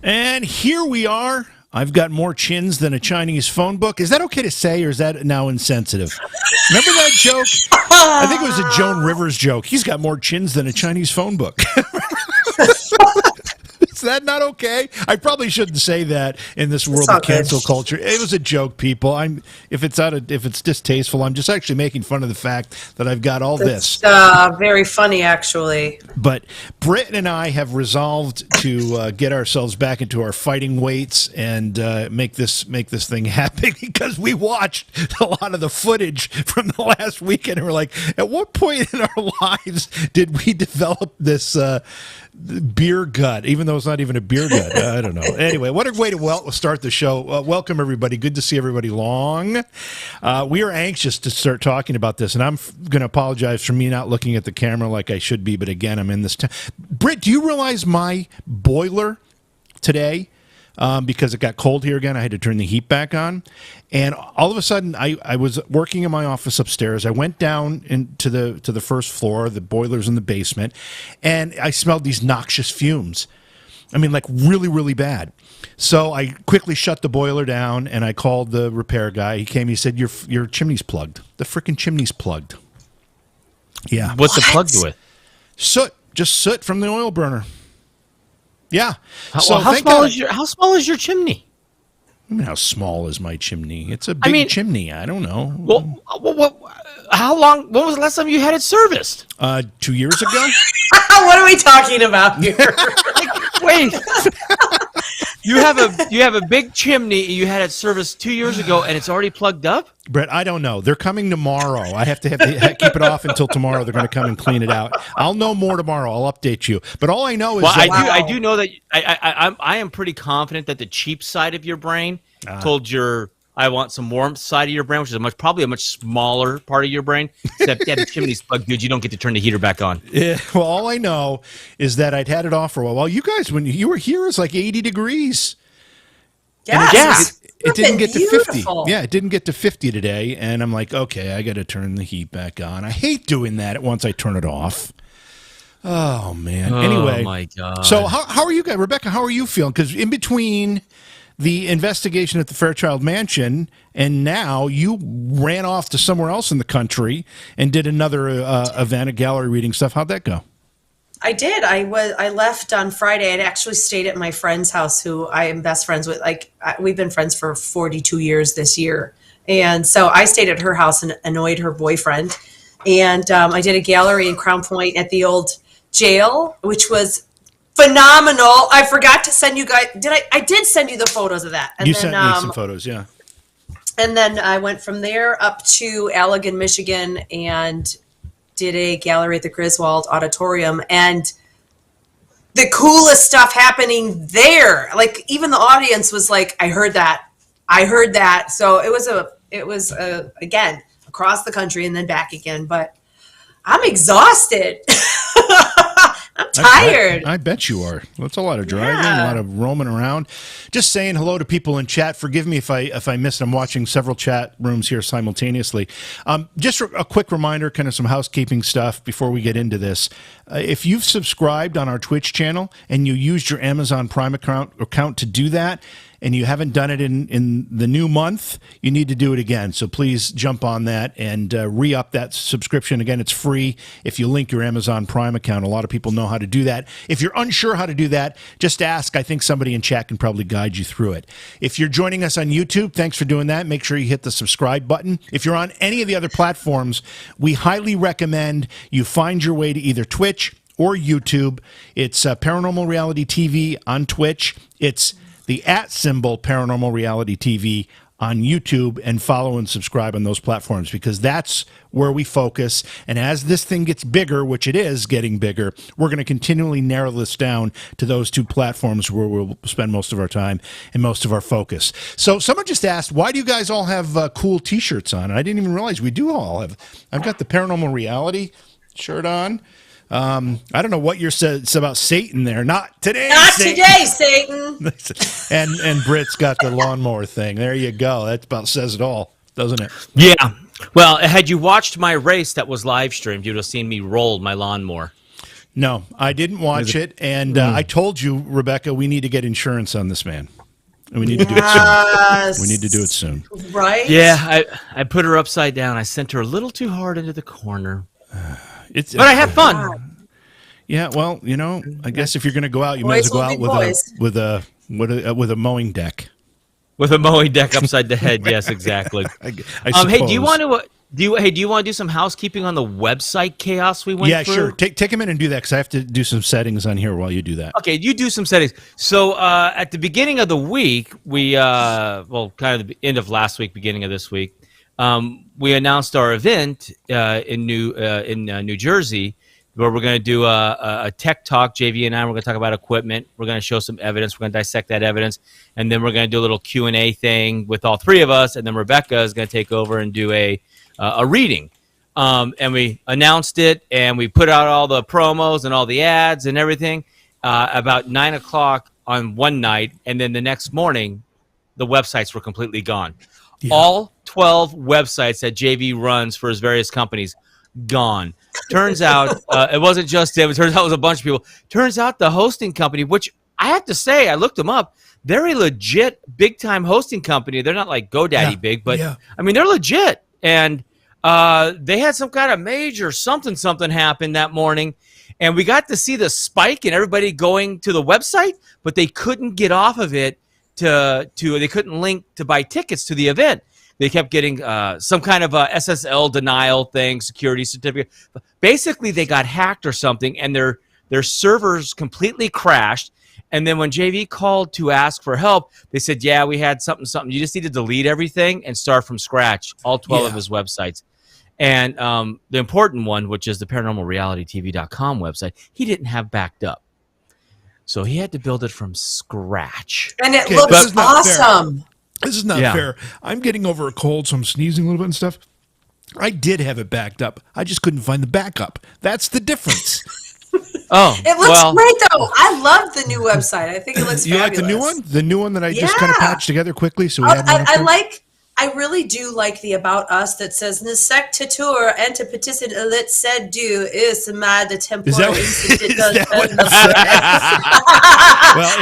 And here we are. I've got more chins than a Chinese phone book. Is that okay to say, or is that now insensitive? Remember that joke? I think it was a Joan Rivers joke. He's got more chins than a Chinese phone book. Is that not okay? I probably shouldn't say that in this world of cancel culture. It was a joke, people. If it's distasteful, I'm just actually making fun of the fact that I've got all this. Very funny, actually. But Britt and I have resolved to get ourselves back into our fighting weights and make this thing happen because we watched a lot of the footage from the last weekend and we're like, at what point in our lives did we develop this beer gut, even though it's not even a beer gut? I don't know. Anyway, what a way to start the show. Welcome, everybody. Good to see everybody. We are anxious to start talking about this, and I'm going to apologize for me not looking at the camera like I should be, but again, I'm in this Britt, do you realize my boiler today, because it got cold here again, I had to turn the heat back on, and all of a sudden, I was working in my office upstairs. I went down into the first floor, the boiler's in the basement, and I smelled these noxious fumes. I mean, like really, really bad. So I quickly shut the boiler down, and I called the repair guy. He came, he said, your chimney's plugged. The frickin' chimney's plugged. Yeah. What's it plugged with? Soot. Just soot from the oil burner. Yeah. How small is your chimney? I mean, how small is my chimney? It's a big chimney. I don't know. Well, how long? When was the last time you had it serviced? 2 years ago. What are we talking about here? Wait. You have a big chimney. You had it serviced 2 years ago, and it's already plugged up? Brett, I don't know. They're coming tomorrow. I have to keep it off until tomorrow. They're going to come and clean it out. I'll know more tomorrow. I'll update you. But all I know is I do know that I am pretty confident that the cheap side of your brain told your I want some warmth side of your brain, which is probably a much smaller part of your brain. Except, the chimney's plugged, dude. You don't get to turn the heater back on. Yeah, well, all I know is that I'd had it off for a while. Well, you guys, when you were here, it was like 80 degrees. Yes. It didn't get to 50. Beautiful. Yeah, it didn't get to 50 today, and I'm like, okay, I got to turn the heat back on. I hate doing that once I turn it off. Oh, man. Anyway. Oh, my God. So how are you guys? Rebecca, how are you feeling? Because in between the investigation at the Fairchild Mansion, and now you ran off to somewhere else in the country and did another event, a gallery reading stuff. How'd that go? I did. I left on Friday. I'd actually stayed at my friend's house, who I am best friends with. We've been friends for 42 years this year. And so I stayed at her house and annoyed her boyfriend. And I did a gallery in Crown Point at the old jail, which was phenomenal. I forgot to send you guys. I did send you the photos of that. And you sent me some photos, yeah. And then I went from there up to Allegan, Michigan, and did a gallery at the Griswold Auditorium. And the coolest stuff happening there. Like, even the audience was like, I heard that. So it was again, across the country and then back again. But I'm exhausted. I'm tired. I bet you are. That's a lot of driving, a lot of roaming around. Just saying hello to people in chat. Forgive me if I missed. I'm watching several chat rooms here simultaneously. Just a quick reminder, kind of some housekeeping stuff before we get into this. If you've subscribed on our Twitch channel and you used your Amazon Prime account to do that, and you haven't done it in the new month, you need to do it again. So please jump on that and re-up that subscription. Again, it's free if you link your Amazon Prime account. A lot of people know how to do that. If you're unsure how to do that, just ask. I think somebody in chat can probably guide you through it. If you're joining us on YouTube, thanks for doing that. Make sure you hit the subscribe button. If you're on any of the other platforms, we highly recommend you find your way to either Twitch or YouTube. It's Paranormal Reality TV on Twitch. It's the @ Paranormal Reality TV on YouTube, and follow and subscribe on those platforms, because that's where we focus. And as this thing gets bigger, which it is getting bigger, we're going to continually narrow this down to those two platforms where we'll spend most of our time and most of our focus. So someone just asked, why do you guys all have cool T-shirts on? And I didn't even realize we do all have. I've got the Paranormal Reality shirt on. I don't know what you're said about Satan there. Not today, Satan. and Britt's got the lawnmower thing. There you go. That about says it all, doesn't it? Yeah. Well, had you watched my race that was live streamed, you'd have seen me roll my lawnmower. No, I didn't watch it, and I told you, Rebecca, we need to get insurance on this man. And we need to do it soon. We need to do it soon. Right? Yeah, I put her upside down. I sent her a little too hard into the corner. But I had fun. Yeah, well, I guess if you're going to go out, you might as well go out with a mowing deck. With a mowing deck upside the head, yes, exactly. I hey, do you want to do you want to do some housekeeping on the website chaos we went through? Yeah, sure. Take a minute and do that because I have to do some settings on here while you do that. Okay, you do some settings. So at the beginning of the week, we kind of the end of last week, beginning of this week, we announced our event in New Jersey, where we're going to do a tech talk. JV and I, we're going to talk about equipment. We're going to show some evidence. We're going to dissect that evidence. And then we're going to do a little Q&A thing with all three of us. And then Rebecca is going to take over and do a reading. And we announced it, and we put out all the promos and all the ads and everything about 9 o'clock on one night. And then the next morning, the websites were completely gone. Yeah. All 12 websites that JV runs for his various companies, gone. Turns out it wasn't just him. It turns out it was a bunch of people. Turns out the hosting company, which I have to say, I looked them up. They're a legit big-time hosting company. They're not like GoDaddy big, but I mean, they're legit. And they had some kind of major something happen that morning. And we got to see the spike and everybody going to the website, but they couldn't get off of it they couldn't link to buy tickets to the event. They kept getting some kind of a SSL denial thing, security certificate. Basically, they got hacked or something, and their servers completely crashed. And then when JV called to ask for help, they said, yeah, we had something. You just need to delete everything and start from scratch, all 12 of his websites. And the important one, which is the paranormalrealitytv.com website, he didn't have backed up. So he had to build it from scratch. And it looks awesome. This is not fair. I'm getting over a cold, so I'm sneezing a little bit and stuff. I did have it backed up. I just couldn't find the backup. That's the difference. It looks great, though. I love the new website. I think it looks fabulous. You like the new one? The new one that I just kind of patched together quickly? So I really do like the About Us that says Nesectatur antipaticid elit said do is the temporal Well,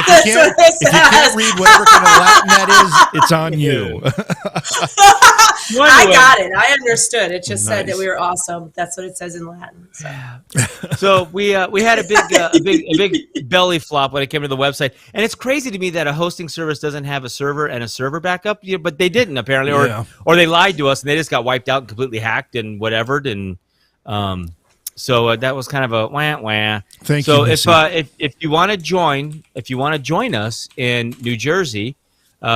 if you can't read whatever kind of Latin that is, it's on you. I got it. I understood. It just said that we were awesome. That's what it says in Latin. So we had a big belly flop when it came to the website, and it's crazy to me that a hosting service doesn't have a server and a server backup, but they didn't apparently, or they lied to us and they just got wiped out and completely hacked and whatever. And so that was kind of a wah. Thank you. So if you want to join us in New Jersey,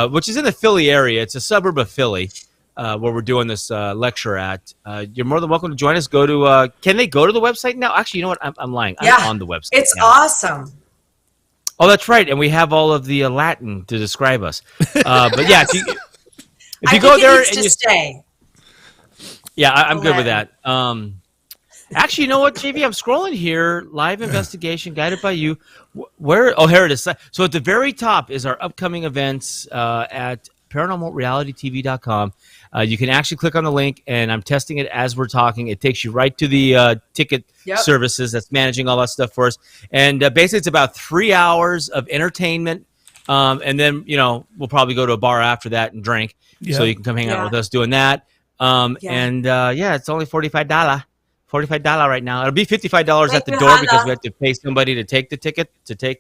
which is in the Philly area, it's a suburb of Philly. Where we're doing this lecture at, you're more than welcome to join us. Go to can they go to the website now? Actually, you know what? I'm lying. I'm on the website. It's awesome. Oh, that's right. And we have all of the Latin to describe us. But yeah, if you go there and you stay. Yeah, I'm good with that. Actually, you know what, JV? I'm scrolling here. Live investigation guided by you. Where? Oh, here it is. So at the very top is our upcoming events at paranormalrealitytv.com. You can actually click on the link, and I'm testing it as we're talking. It takes you right to the ticket services that's managing all that stuff for us. And basically, it's about 3 hours of entertainment. And then, we'll probably go to a bar after that and drink. So you can come hang out with us doing that. And it's only $45. $45 right now. It'll be $55 at the door because we have to pay somebody to take the ticket,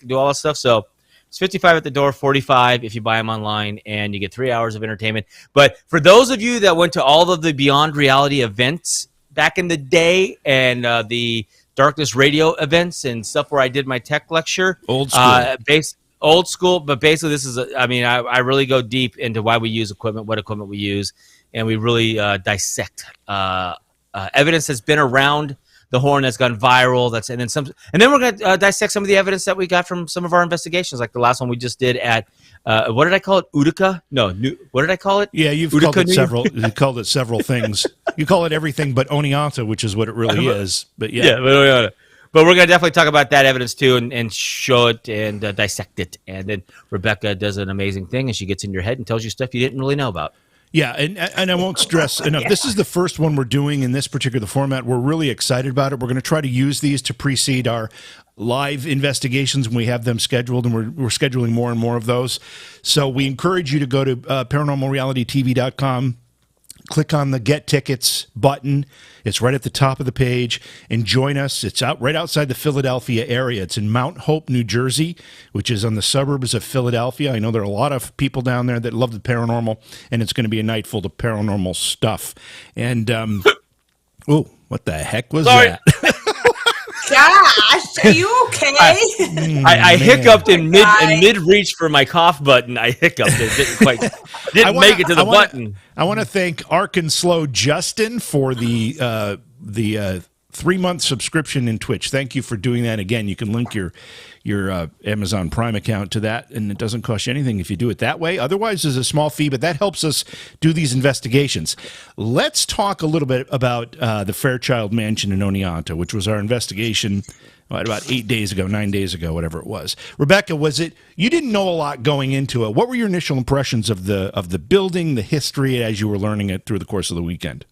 do all that stuff. So it's $55 at the door, $45 if you buy them online, and you get 3 hours of entertainment. But for those of you that went to all of the Beyond Reality events back in the day and the Darkness Radio events and stuff where I did my tech lecture. Old school. Old school, but basically this is, I really go deep into why we use equipment, what equipment we use, and we really dissect evidence that's been around the horn that's gone viral. And then we're going to dissect some of the evidence that we got from some of our investigations, like the last one we just did at what did I call it? Utica? No, what did I call it? Yeah, you've Utica, called it several. You called it several things. You call it everything but Oneonta, which is what it really is. But but we're going to definitely talk about that evidence too, and show it and dissect it. And then Rebecca does an amazing thing, and she gets in your head and tells you stuff you didn't really know about. Yeah, and I won't stress enough. This is the first one we're doing in this particular format. We're really excited about it. We're going to try to use these to precede our live investigations when we have them scheduled, and we're scheduling more and more of those. So we encourage you to go to paranormalrealitytv.com. Click on the Get Tickets button. It's right at the top of the page, and join us. It's out right outside the Philadelphia area. It's in Mount Hope, New Jersey, which is on the suburbs of Philadelphia. I know there are a lot of people down there that love the paranormal, and it's going to be a night full of paranormal stuff. And oh, what the heck was that? Gosh, are you okay? I hiccuped in mid reach for my cough button. I hiccuped. It didn't make it to the button. I want to thank Ark and Slow Justin for the 3-month subscription in Twitch. Thank you for doing that. Again, you can link your Amazon Prime account to that, and it doesn't cost you anything if you do it that way. Otherwise, there's a small fee, but that helps us do these investigations. Let's talk a little bit about the Fairchild Mansion in Oneonta, which was our investigation about 9 days ago, whatever it was. Rebecca, you didn't know a lot going into it. What were your initial impressions of the building, the history, as you were learning it through the course of the weekend?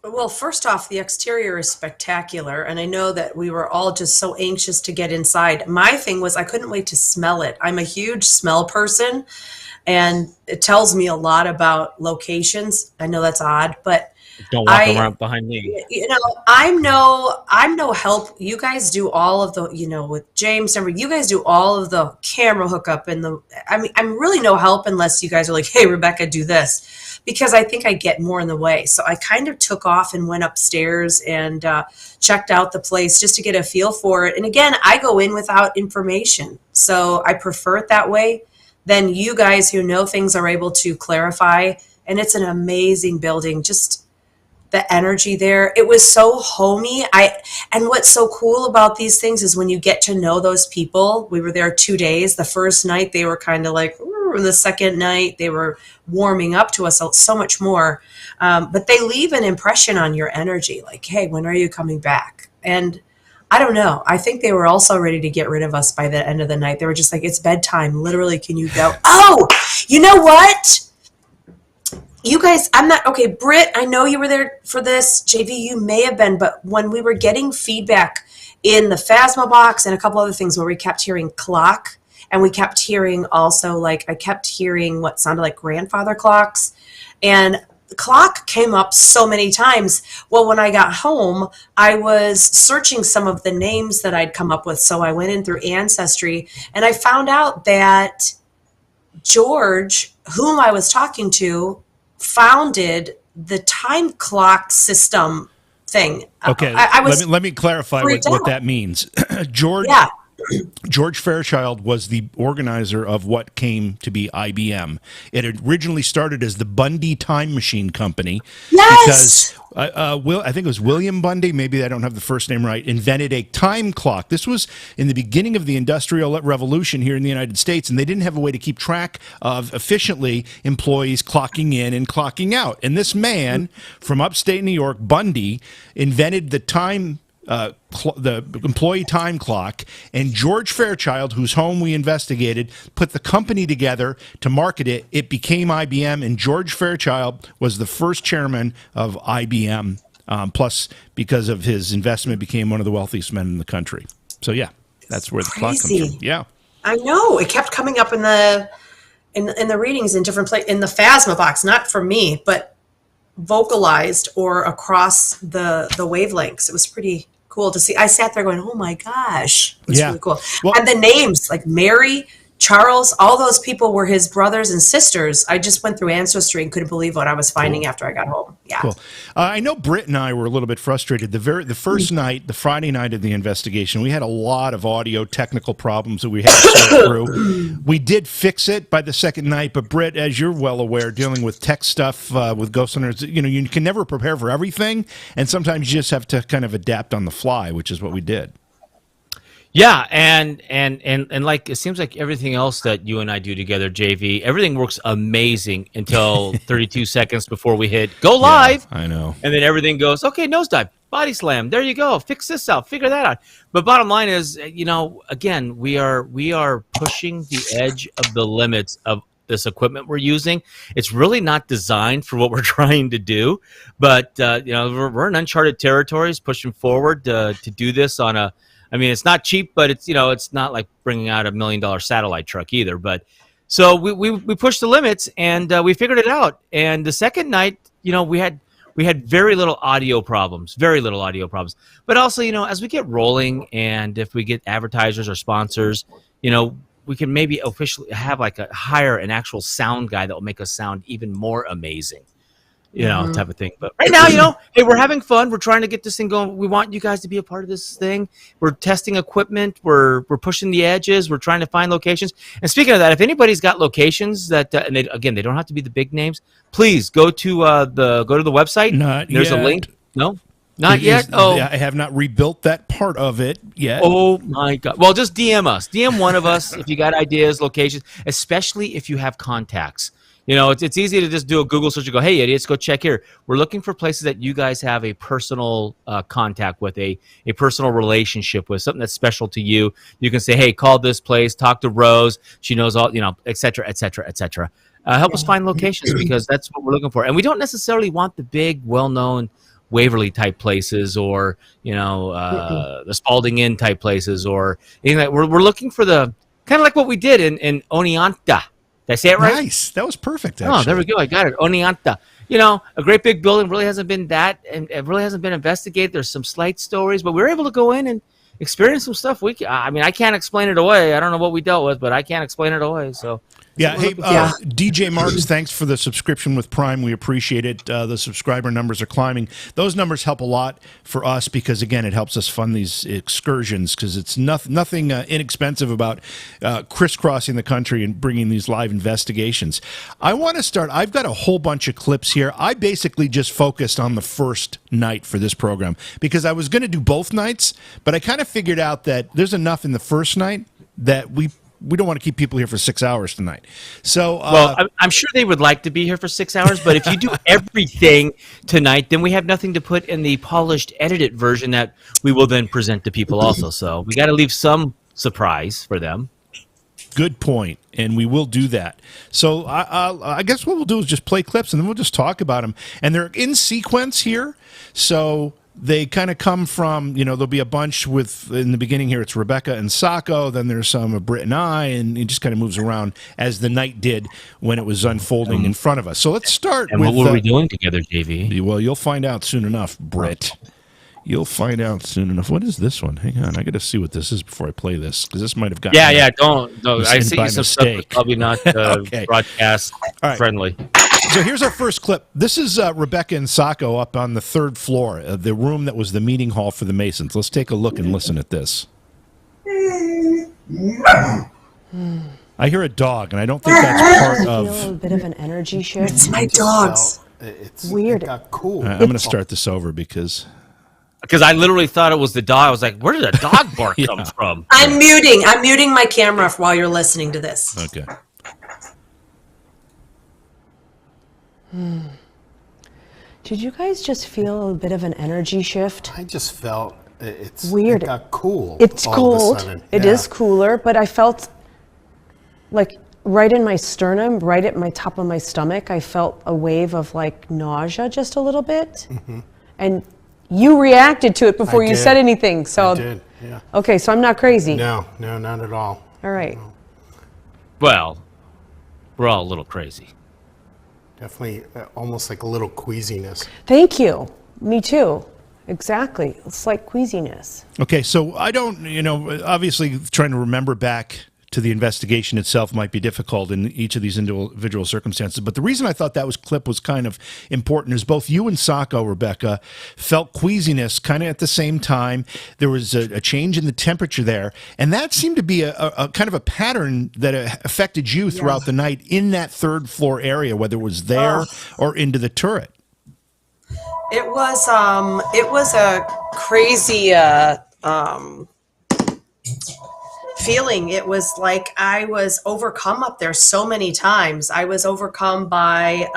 Well, first off, the exterior is spectacular, and I know that we were all just so anxious to get inside. My thing was I couldn't wait to smell it. I'm a huge smell person, and it tells me a lot about locations. I know that's odd, but don't walk around behind me. You know, I'm no help. You guys do all of the, with James, you guys do all of the camera hookup and I'm really no help unless you guys are like, hey, Rebecca, do this, because I think I get more in the way. So I kind of took off and went upstairs and checked out the place just to get a feel for it. And again, I go in without information, so I prefer it that way. Then you guys who know things are able to clarify, and it's an amazing building. Just the energy there. It was so homey. And what's so cool about these things is when you get to know those people. We were there 2 days. The first night they were kind of like, ooh, the second night they were warming up to us so much more. But they leave an impression on your energy. Like, hey, when are you coming back? And I don't know. I think they were also ready to get rid of us by the end of the night. They were just like, it's bedtime. Literally, can you go? Oh, you know what? You guys, I'm not, okay, Britt, I know you were there for this. JV, you may have been, but when we were getting feedback in the Phasma box and a couple other things where we kept hearing clock, and we kept hearing also, like, I kept hearing what sounded like grandfather clocks, and the clock came up so many times. Well, when I got home, I was searching some of the names that I'd come up with, so I went in through Ancestry, and I found out that George, whom I was talking to, founded the time clock system thing. Okay, let me clarify what that means. George Fairchild was the organizer of what came to be IBM. It originally started as the Bundy Time Machine Company. Yes! Because I think it was William Bundy, maybe I don't have the first name right, invented a time clock. This was in the beginning of the Industrial Revolution here in the United States, and they didn't have a way to keep track of efficiently employees clocking in and clocking out. And this man from upstate New York, Bundy, invented the the employee time clock, and George Fairchild, whose home we investigated, put the company together to market it. It became IBM, and George Fairchild was the first chairman of IBM. Plus, because of his investment, became one of the wealthiest men in the country. So yeah, that's where the clock comes from. Yeah, I know it kept coming up in the readings in different places in the Phasma box, not for me, but vocalized or across the wavelengths. It was pretty cool to see. I sat there going, oh my gosh, it was really cool. Well, and the names like Mary, Charles, all those people were his brothers and sisters. I just went through Ancestry and couldn't believe what I was finding after I got home. Yeah. Cool. I know Britt and I were a little bit frustrated. The first night, the Friday night of the investigation, we had a lot of audio technical problems that we had to sort through. We did fix it by the second night, but Britt, as you're well aware, dealing with tech stuff with ghost hunters, you can never prepare for everything, and sometimes you just have to kind of adapt on the fly, which is what we did. Yeah, and like it seems like everything else that you and I do together, JV, everything works amazing until 32 seconds before we hit go live. Yeah, I know. And then everything goes, okay, nosedive, body slam. There you go. Fix this out. Figure that out. But bottom line is, again, we are pushing the edge of the limits of this equipment we're using. It's really not designed for what we're trying to do, but we're in uncharted territories, pushing forward to do this on a. I mean, it's not cheap, but it's not like bringing out $1 million satellite truck either. But so we pushed the limits and we figured it out. And the second night, we had very little audio problems, But also, as we get rolling and if we get advertisers or sponsors, we can maybe officially have hire an actual sound guy that will make us sound even more amazing, type of thing. But right now, hey, we're having fun. We're trying to get this thing going. We want you guys to be a part of this thing. We're testing equipment. We're pushing the edges. We're trying to find locations. And speaking of that, if anybody's got locations that, and they don't have to be the big names, please go to the website. There's a link. No. Not yet? I have not rebuilt that part of it yet. Oh, my God. Well, just DM us. DM one of us if you got ideas, locations, especially if you have contacts. It's easy to just do a Google search and go, hey, idiots, go check here. We're looking for places that you guys have a personal contact with, a personal relationship with, something that's special to you. You can say, hey, call this place, talk to Rose. She knows all, et cetera, et cetera, et cetera. Help us find locations because that's what we're looking for. And we don't necessarily want the big, well-known Waverly type places or the Spalding Inn type places or anything like. We're looking for the kind of like what we did in Oneonta. Did I say it right? Nice. That was perfect. Actually. Oh, there we go. I got it. Oneonta. A great big building really hasn't been and it really hasn't been investigated. There's some slight stories, but we were able to go in and experience some stuff. I can't explain it away. I don't know what we dealt with, but I can't explain it away. So. Yeah. Hey, DJ Marks, thanks for the subscription with Prime. We appreciate it. The subscriber numbers are climbing. Those numbers help a lot for us because, again, it helps us fund these excursions because it's nothing inexpensive about crisscrossing the country and bringing these live investigations. I want to start. I've got a whole bunch of clips here. I basically just focused on the first night for this program because I was going to do both nights, but I kind of figured out that there's enough in the first night that we don't want to keep people here for 6 hours tonight. So, I'm sure they would like to be here for 6 hours, but if you do everything tonight, then we have nothing to put in the polished, edited version that we will then present to people also. So we got to leave some surprise for them. Good point, and we will do that. So I guess what we'll do is just play clips, and then we'll just talk about them. And they're in sequence here, so they kind of come from, there'll be a bunch in the beginning here, it's Rebecca and Sacco, then there's some of Britt and I, and it just kind of moves around as the night did when it was unfolding in front of us. So let's start with... And what were we doing together, JV? Well, you'll find out soon enough, Britt. You'll find out soon enough. What is this one? Hang on, I got to see what this is before I play this, because this might have gotten... Yeah, don't. I see by some stuff that's probably not okay. broadcast friendly. So here's our first clip. This is Rebecca and Sacco up on the third floor, the room that was the meeting hall for the Masons. Let's take a look and listen at this. I hear a dog, and I don't think that's part of... I feel a bit of an energy shift. It's my dogs. It's weird. It got cool. I'm going to start this over because I literally thought it was the dog. I was like, where did a dog bark come from? I'm muting my camera while you're listening to this. Okay. Did you guys just feel a bit of an energy shift? I just felt it's weird. It got cool. It's all cold. Of a sudden. It is cooler, but I felt like right in my sternum, right at my top of my stomach, I felt a wave of like nausea just a little bit. Mm-hmm. And you reacted to it before you said anything. So I did, yeah. Okay, so I'm not crazy. No, not at all. All right. No. Well, we're all a little crazy. Definitely almost like a little queasiness. Thank you. Me too. Exactly. It's like queasiness. Okay, so I don't, obviously trying to remember back to the investigation itself might be difficult in each of these individual circumstances. But the reason I thought that clip was kind of important is both you and Sacco, Rebecca, felt queasiness kind of at the same time. There was a change in the temperature there. And that seemed to be a kind of a pattern that affected you throughout the night in that third floor area, whether it was there or into the turret. It was a crazy feeling. It was like I was overcome up there so many times. I was overcome by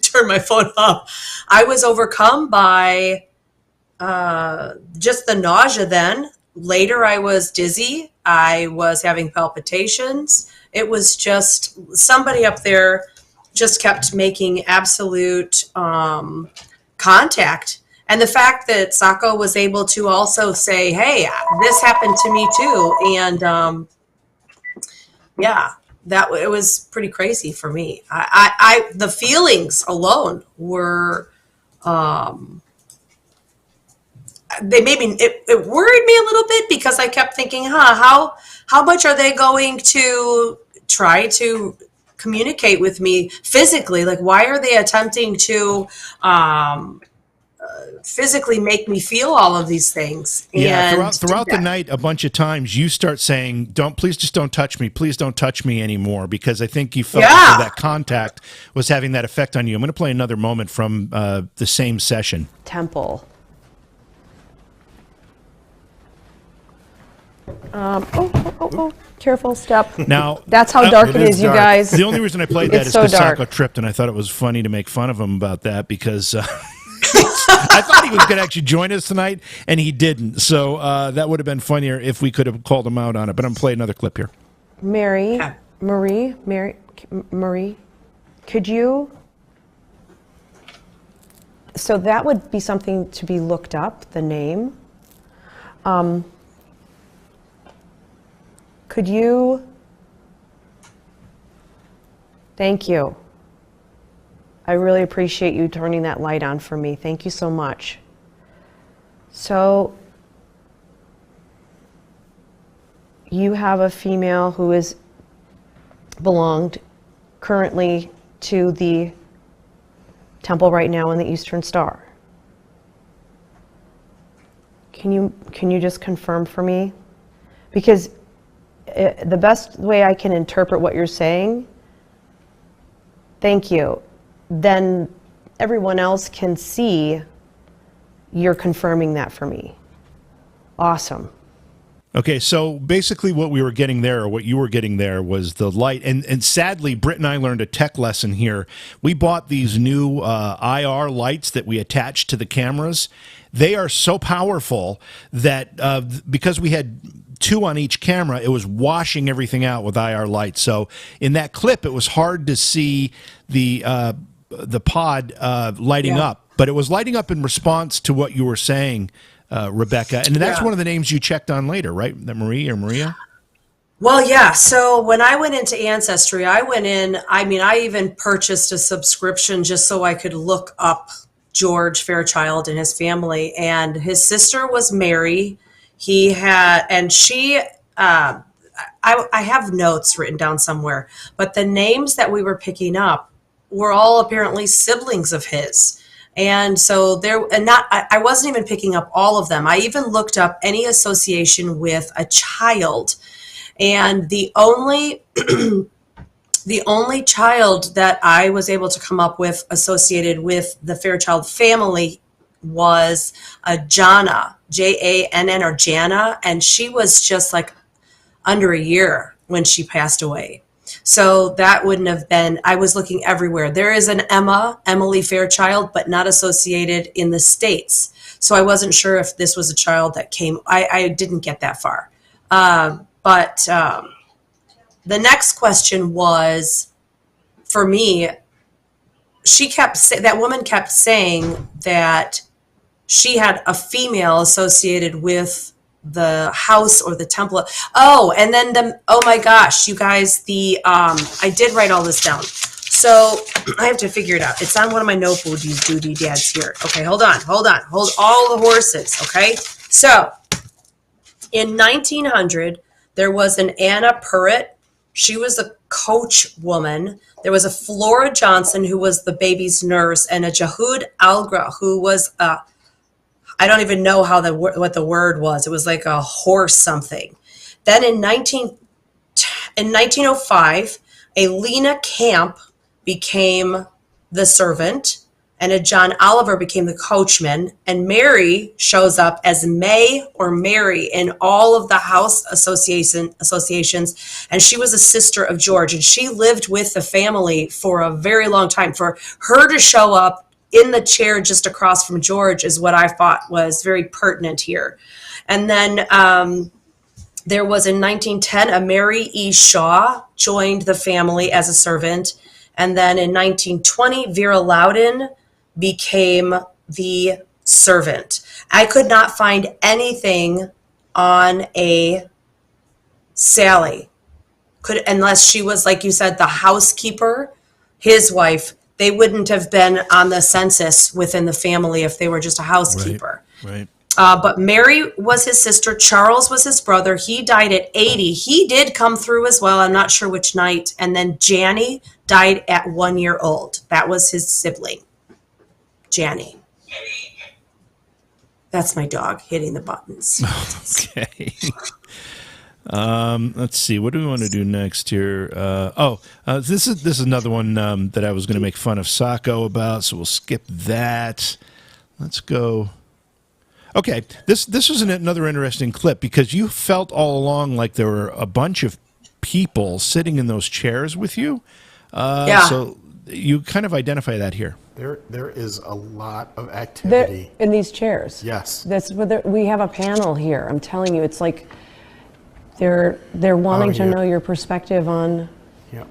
turn my phone off. I was overcome by just the nausea then, later I was dizzy. I was having palpitations. It was just somebody up there just kept making absolute contact. And the fact that Sako was able to also say, hey, this happened to me too. And it was pretty crazy for me. The feelings alone were, they made me, it worried me a little bit because I kept thinking, how much are they going to try to communicate with me physically? Like, why are they attempting to physically make me feel all of these things? Yeah, And throughout the night, a bunch of times you start saying, please just don't touch me. Please don't touch me anymore, because I think you felt that contact was having that effect on you. I'm going to play another moment from the same session. Temple. Careful, step. Now That's how dark it is, you guys. The only reason I played that It's is so because dark. Sako tripped, and I thought it was funny to make fun of him about that because I thought he was going to actually join us tonight, and he didn't. So that would have been funnier if we could have called him out on it. But I'm playing another clip here. Marie, could you? So that would be something to be looked up, the name. Could you? Thank you. I really appreciate you turning that light on for me. Thank you so much. So you have a female who is belonged currently to the temple right now in the Eastern Star. Can you just confirm for me? Because the best way I can interpret what you're saying, thank you, then everyone else can see you're confirming that for me. Awesome. Okay, so basically what we were getting there, or what you were getting there, was the light. And sadly, Britt and I learned a tech lesson here. We bought these new IR lights that we attach to the cameras. They are so powerful that because we had two on each camera, it was washing everything out with IR lights. So in that clip, it was hard to see the pod lighting up, but it was lighting up in response to what you were saying, Rebecca. And that's one of the names you checked on later, right? That Marie or Maria? Well, yeah. So when I went into Ancestry, I even purchased a subscription just so I could look up George Fairchild and his family. And his sister was Mary. He had, and she, I have notes written down somewhere, but the names that we were picking up were all apparently siblings of his. And so I wasn't even picking up all of them. I even looked up any association with a child. And the only child that I was able to come up with associated with the Fairchild family was a Jana, Jann, or Jana, and she was just like under a year when she passed away. So that wouldn't have been, I was looking everywhere. There is an Emily Fairchild, but not associated in the States. So I wasn't sure if this was a child that came, I didn't get that far. But the next question was, for me, that woman kept saying that she had a female associated with the house or the temple. Oh, and then oh my gosh, you guys, I did write all this down. So I have to figure it out. It's on one of my notebooks, duty dads here. Okay, hold all the horses. Okay. So in 1900, there was an Anna Purritt. She was a coach woman. There was a Flora Johnson, who was the baby's nurse, and a Jahud Algra, who was I don't even know what the word was. It was like a horse something. Then in 1905, a Lena Camp became the servant, and a John Oliver became the coachman, and Mary shows up as May or Mary in all of the house associations, and she was a sister of George, and she lived with the family for a very long time. For her to show up in the chair just across from George is what I thought was very pertinent here. And then there was in 1910 a Mary E. Shaw joined the family as a servant. And then in 1920, Vera Loudon became the servant. I could not find anything on a Sally, unless she was, like you said, the housekeeper, his wife. They wouldn't have been on the census within the family if they were just a housekeeper. Right. But Mary was his sister. Charles was his brother. He died at 80. He did come through as well. I'm not sure which night. And then Janny died at 1 year old. That was his sibling, Janny. That's my dog hitting the buttons. Okay. Let's see. What do we want to do next here? This is another one that I was going to make fun of Sacco about, so we'll skip that. Let's go. Okay, this was another interesting clip because you felt all along like there were a bunch of people sitting in those chairs with you. Yeah. So you kind of identify that here. There is a lot of activity. In these chairs. Yes. That's what we have a panel here. I'm telling you, it's like they're wanting to know your perspective on Yep.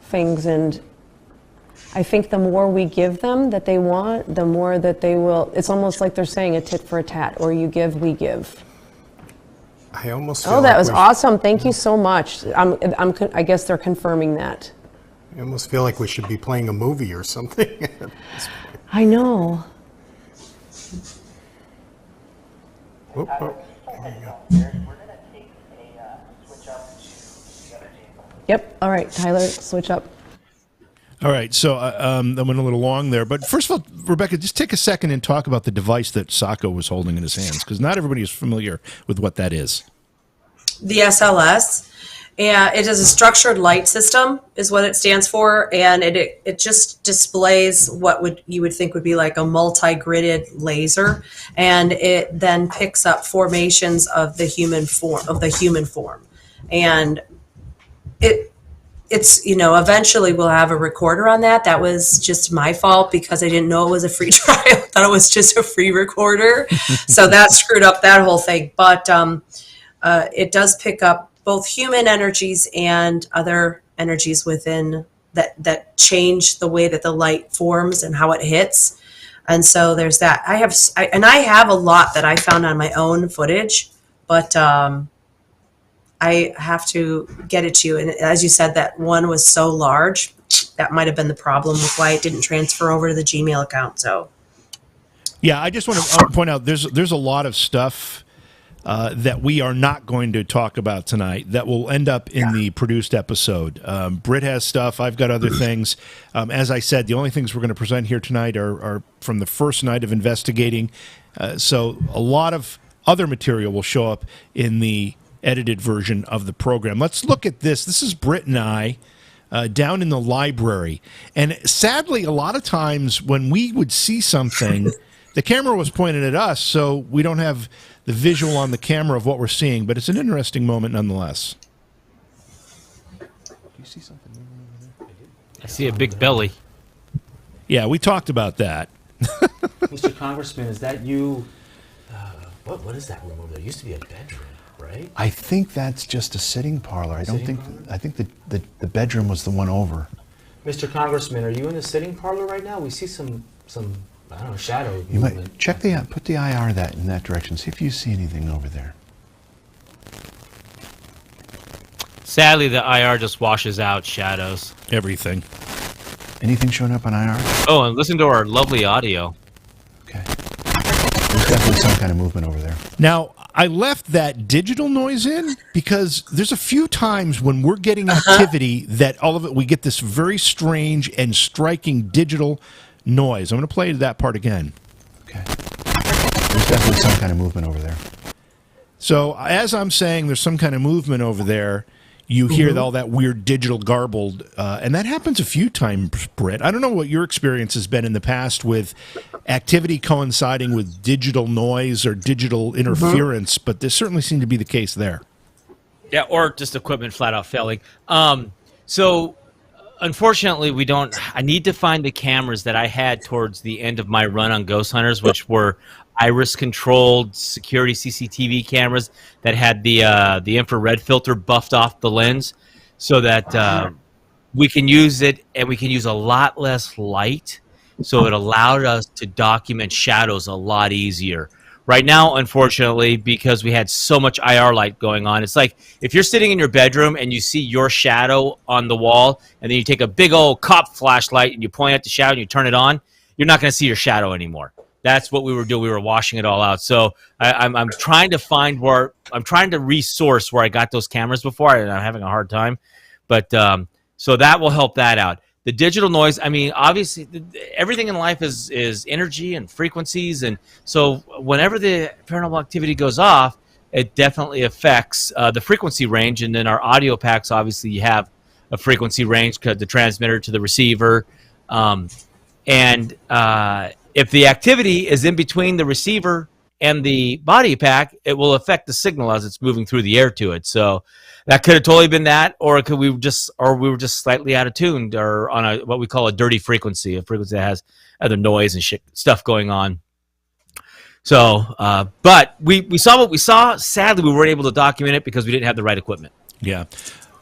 things, and I think the more we give them that they want, the more that they will. It's almost like they're saying a tit for a tat, or you give, we give. I almost feel Oh, that like was we- awesome! Thank you so much. I guess they're confirming that. I almost feel like we should be playing a movie or something. at this point. I know. Whoop, whoop. Yep. All right, Tyler, switch up. All right, so I went a little long there, but first of all, Rebecca, just take a second and talk about the device that Sacco was holding in his hands, because not everybody is familiar with what that is. The SLS. And it is a structured light system is what it stands for. And it just displays what you would think would be like a multi-gridded laser. And it then picks up formations of the human form. And it's, eventually we'll have a recorder on that. That was just my fault because I didn't know it was a free trial. I thought it was just a free recorder. So that screwed up that whole thing. But it does pick up both human energies and other energies within that change the way that the light forms and how it hits. And so there's that. I have a lot that I found on my own footage, but I have to get it to you. And as you said, that one was so large, that might have been the problem with why it didn't transfer over to the Gmail account. So, yeah, I just want to point out there's a lot of stuff that we are not going to talk about tonight that will end up in the produced episode. Britt has stuff. I've got other things. As I said, the only things we're going to present here tonight are from the first night of investigating. So a lot of other material will show up in the edited version of the program. Let's look at this. This is Britt and I down in the library. And sadly, a lot of times when we would see something, the camera was pointed at us, so we don't have the visual on the camera of what we're seeing, but it's an interesting moment nonetheless. Do you see something moving over there? I see a big belly. Yeah, we talked about that. Mr. Congressman, is that you? What is that room over there? It used to be a bedroom, right? I think that's just a sitting parlor. I think the bedroom was the one over. Mr. Congressman, are you in the sitting parlor right now? We see some I don't know, shadow You movement. might check put the IR in that direction. See if you see anything over there. Sadly, the IR just washes out shadows. Everything. Anything showing up on IR? Oh, and listen to our lovely audio. Okay. There's definitely some kind of movement over there. Now, I left that digital noise in because there's a few times when we're getting activity that all of it, we get this very strange and striking digital noise. I'm going to play that part again. Okay. There's definitely some kind of movement over there. So as I'm saying there's some kind of movement over there, you hear all that weird digital garbled, and that happens a few times, Britt. I don't know what your experience has been in the past with activity coinciding with digital noise or digital interference, but this certainly seemed to be the case there. Yeah, or just equipment flat out failing. So unfortunately, we don't. I need to find the cameras that I had towards the end of my run on Ghost Hunters, which were iris controlled security CCTV cameras that had the infrared filter buffed off the lens, so that we can use it, and we can use a lot less light. So it allowed us to document shadows a lot easier. Right now, unfortunately, because we had so much IR light going on, it's like if you're sitting in your bedroom and you see your shadow on the wall, and then you take a big old cop flashlight and you point at the shadow and you turn it on, you're not going to see your shadow anymore. That's what we were doing. We were washing it all out. So I'm trying to find I'm trying to resource where I got those cameras before, and I'm having a hard time. But so that will help that out. The digital noise, I mean, obviously, everything in life is energy and frequencies. And so whenever the paranormal activity goes off, it definitely affects the frequency range. And then our audio packs, obviously, you have a frequency range, because the transmitter to the receiver. If the activity is in between the receiver and the body pack, it will affect the signal as it's moving through the air to it. So that could have totally been that, or we were just slightly out of tune, or on what we call a dirty frequency, a frequency that has other noise and stuff going on. So, but we saw what we saw. Sadly, we weren't able to document it because we didn't have the right equipment. Yeah.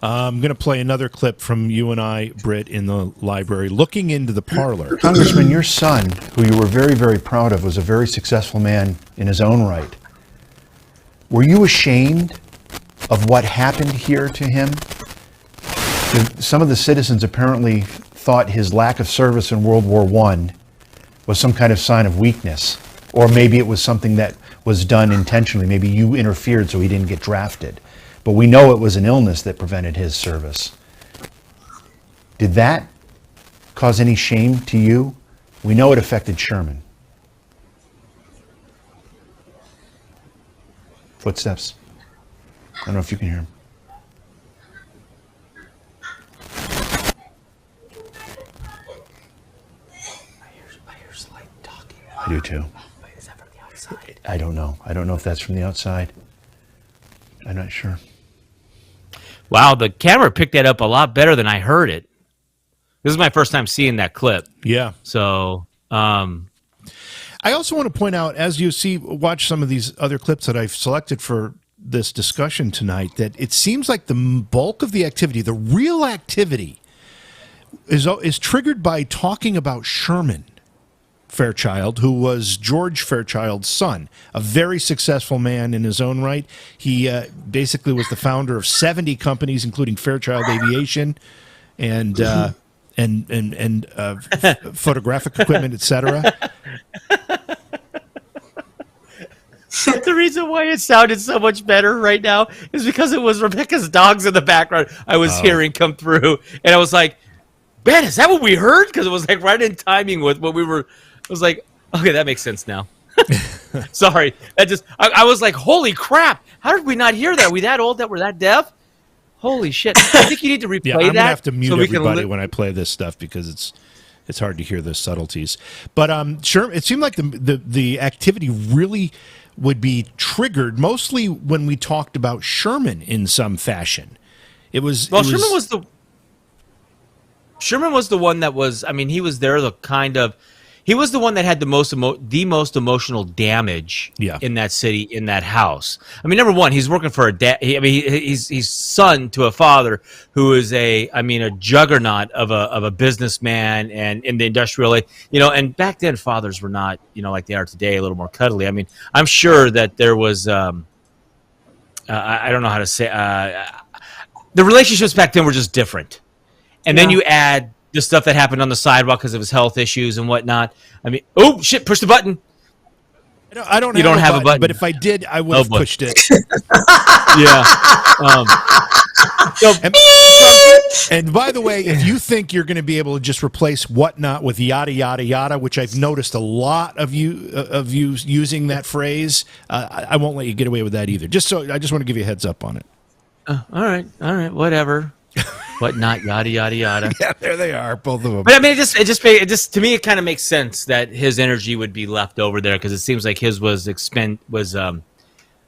I'm going to play another clip from you and I, Britt, in the library, looking into the parlor. Congressman, your son, who you were very, very proud of, was a very successful man in his own right. Were you ashamed of what happened here to him? Some of the citizens apparently thought his lack of service in World War I was some kind of sign of weakness, or maybe it was something that was done intentionally. Maybe you interfered so he didn't get drafted. But we know it was an illness that prevented his service. Did that cause any shame to you? We know it affected Sherman. Footsteps. I don't know if you can hear him. I hear slight talking. I do too. Wait, is that from the outside? I don't know. I don't know if that's from the outside. I'm not sure. Wow, the camera picked that up a lot better than I heard it. This is my first time seeing that clip. Yeah. So, I also want to point out, as you watch some of these other clips that I've selected for this discussion tonight, that it seems like the bulk of the activity, the real activity, is triggered by talking about Sherman Fairchild, who was George Fairchild's son, a very successful man in his own right. He basically was the founder of 70 companies, including Fairchild Aviation and photographic equipment, etc. the reason why it sounded so much better right now is because it was Rebecca's dogs in the background I was hearing come through. And I was like, man, is that what we heard? Because it was like right in timing with what we were. I was like, okay, that makes sense now. Sorry. I was like, holy crap. How did we not hear that? Are we that old that we're that deaf? Holy shit. I think you need to replay Yeah, I'm going to have to mute so everybody when I play this stuff, because it's hard to hear the subtleties. But Sherman, it seemed like the activity really would be triggered mostly when we talked about Sherman in some fashion. Sherman was the one that was, I mean, he was there he was the one that had the most emotional damage in that city, in that house. I mean, number one, he's working for a dad. He's son to a father who is a juggernaut of a businessman, and in the industrial, and back then fathers were not, like they are today, a little more cuddly. I mean, I'm sure that there was, I don't know how to say, the relationships back then were just different. And then you add the stuff that happened on the sidewalk because of his health issues and whatnot. I mean, oh shit! Push the button. I don't. You don't have a button, but if I did, I would have pushed it. Yeah. And by the way, if you think you're going to be able to just replace whatnot with yada yada yada, which I've noticed a lot of you using that phrase, I won't let you get away with that either. I just want to give you a heads up on it. All right, whatever. Whatnot, yada yada yada. Yeah, there they are, both of them. But I mean, it just to me, it kind of makes sense that his energy would be left over there, because it seems like his was the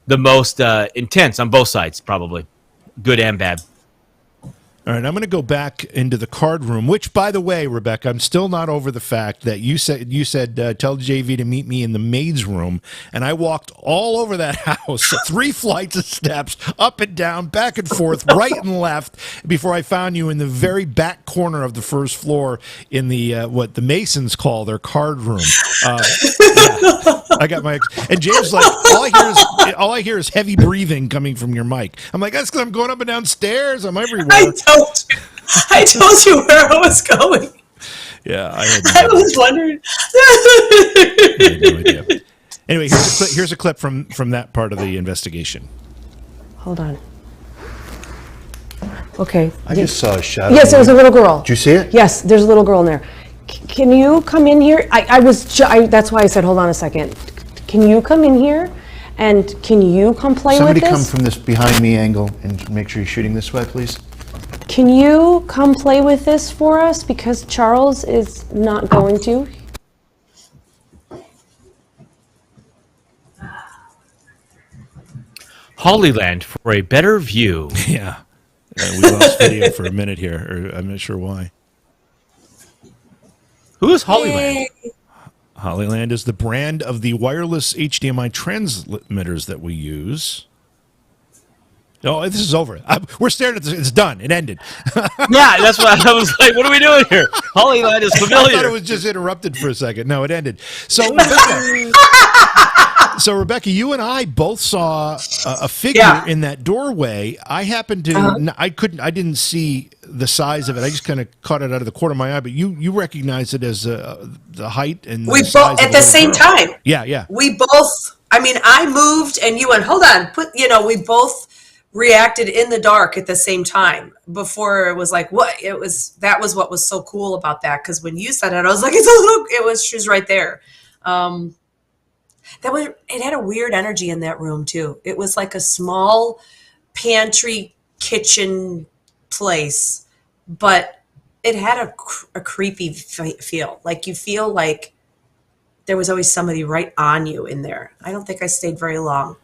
most intense on both sides, probably good and bad. All right, I'm going to go back into the card room, which, by the way, Rebecca, I'm still not over the fact that you said tell JV to meet me in the maid's room, and I walked all over that house, 3 flights of steps, up and down, back and forth, right and left, before I found you in the very back corner of the first floor in the what the Masons call their card room. Yeah, I got my and James like all I hear is heavy breathing coming from your mic. I'm like, that's because I'm going up and down stairs. I'm everywhere. I told you where I was going. Yeah, I was wondering. I had no idea. Anyway, here's a clip from that part of the investigation. Hold on. Okay. I just saw a shadow. Yes, there was a little girl. Did you see it? Yes, there's a little girl in there. Can you come in here? That's why I said, hold on a second. Can you come in here? And can you come play Somebody with this? come from this behind me angle and make sure you're shooting this way, please. Can you come play with this for us? Because Charles is not going to. Hollyland for a better view. Yeah, we lost video for a minute here, or I'm not sure why. Who is Hollyland? Hollyland is the brand of the wireless HDMI transmitters that we use. Oh, this is over. We're staring at this. It's done. It ended. Yeah, that's what I was like. What are we doing here? Hollyland is I familiar. thought it was just interrupted for a second. No, it ended. So, Rebecca, you and I both saw a figure in that doorway. I happened to, I didn't see the size of it. I just kind of caught it out of the corner of my eye. But you recognized it as the height and We the size both of at the same girl. time. Yeah. We both. I mean, I moved and you went. Hold on. We both reacted in the dark at the same time. Before it was like what it was. That was what was so cool about that. Because when you said it, I was like, it's a little. It was. She was right there. It had a weird energy in that room too. It was like a small pantry kitchen place, but it had a creepy feel. Like you feel like there was always somebody right on you in there. I don't think I stayed very long.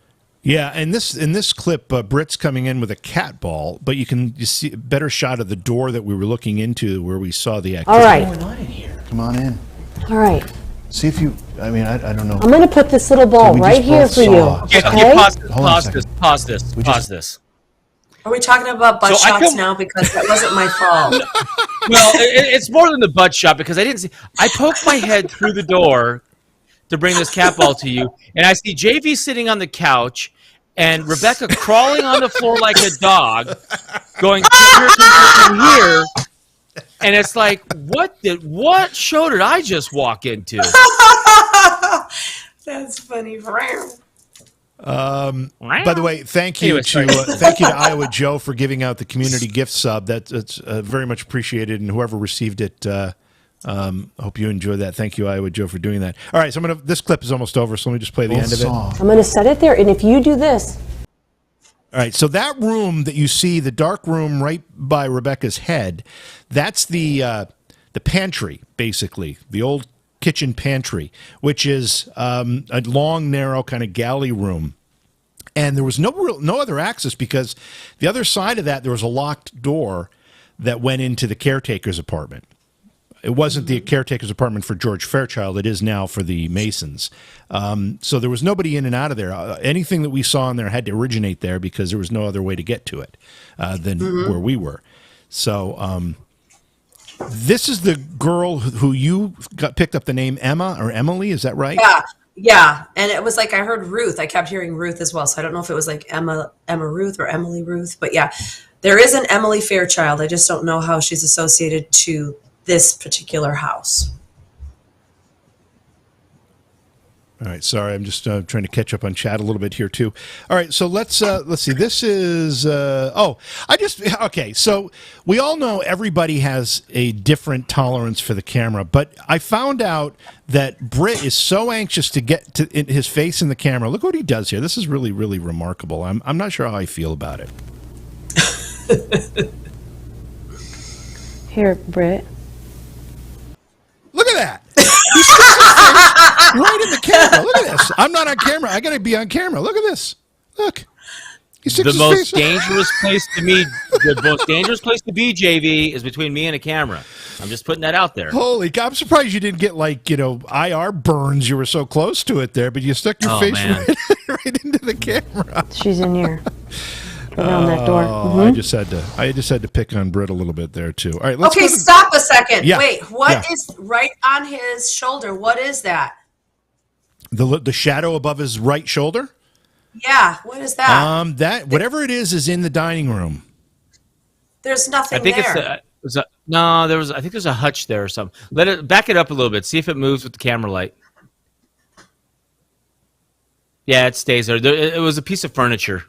Yeah, and in this clip, Britt's coming in with a cat ball, but you see a better shot of the door that we were looking into where we saw the activity. All right. What's going on in here? Come on in. All right. See if you, I don't know. I'm going to put this little ball we right just here both for you. saw- Okay, Okay? Hold on a second. pause this. Are we talking about butt So I shots come- now? Because that wasn't my fault. Well, it's more than the butt shot because I didn't see. I poked my head through the door to bring this cat ball to you, and I see JV sitting on the couch and Rebecca crawling on the floor like a dog, going come here. And it's like, what show did I just walk into? That's funny. By the way, thank you Anyway, sorry. thank you to Iowa Joe for giving out the community gift sub. That's very much appreciated, and whoever received it, hope you enjoyed that. Thank you, Iowa Joe, for doing that. All right, so this clip is almost over, so let me just play the end of it. All I'm going to set it there, and if you do this, right, so that room that you see, the dark room right by Rebecca's head, that's the pantry, basically, the old kitchen pantry, which is a long, narrow kind of galley room. And there was no other access because the other side of that, there was a locked door that went into the caretaker's apartment. It wasn't the caretaker's apartment for George Fairchild. It is now for the Masons. So there was nobody in and out of there. Anything that we saw in there had to originate there because there was no other way to get to it than where we were. So this is the girl who you picked up the name Emma or Emily. Is that right? Yeah. And it was like I heard Ruth. I kept hearing Ruth as well. So I don't know if it was like Emma Ruth or Emily Ruth. But yeah, there is an Emily Fairchild. I just don't know how she's associated to this particular house. All right, sorry, I'm just trying to catch up on chat a little bit here too. All right, so let's see. This is okay. So we all know everybody has a different tolerance for the camera, but I found out that Britt is so anxious to get to his face in the camera. Look what he does here. This is really, really remarkable. I'm not sure how I feel about it. here, Britt. Look at that. He sticks his face right in the camera. Look at this. I'm not on camera. I got to be on camera. Look at this. Look. He sticks The his most face. dangerous place to me The most dangerous place to be, JV, is between me and a camera. I'm just putting that out there. Holy cow, I'm surprised you didn't get IR burns. You were so close to it there, but you stuck your face right into the camera. She's in here. Around that door. I just had to pick on Britt a little bit there too. All right, let's Okay, stop a second. Yeah. Wait, what is right on his shoulder? What is that? the shadow above his right shoulder. Yeah, what is that? That whatever it is in the dining room. There's nothing I think there. I think there's a hutch there or something. Back it up a little bit. See if it moves with the camera light. Yeah, it stays there. It was a piece of furniture.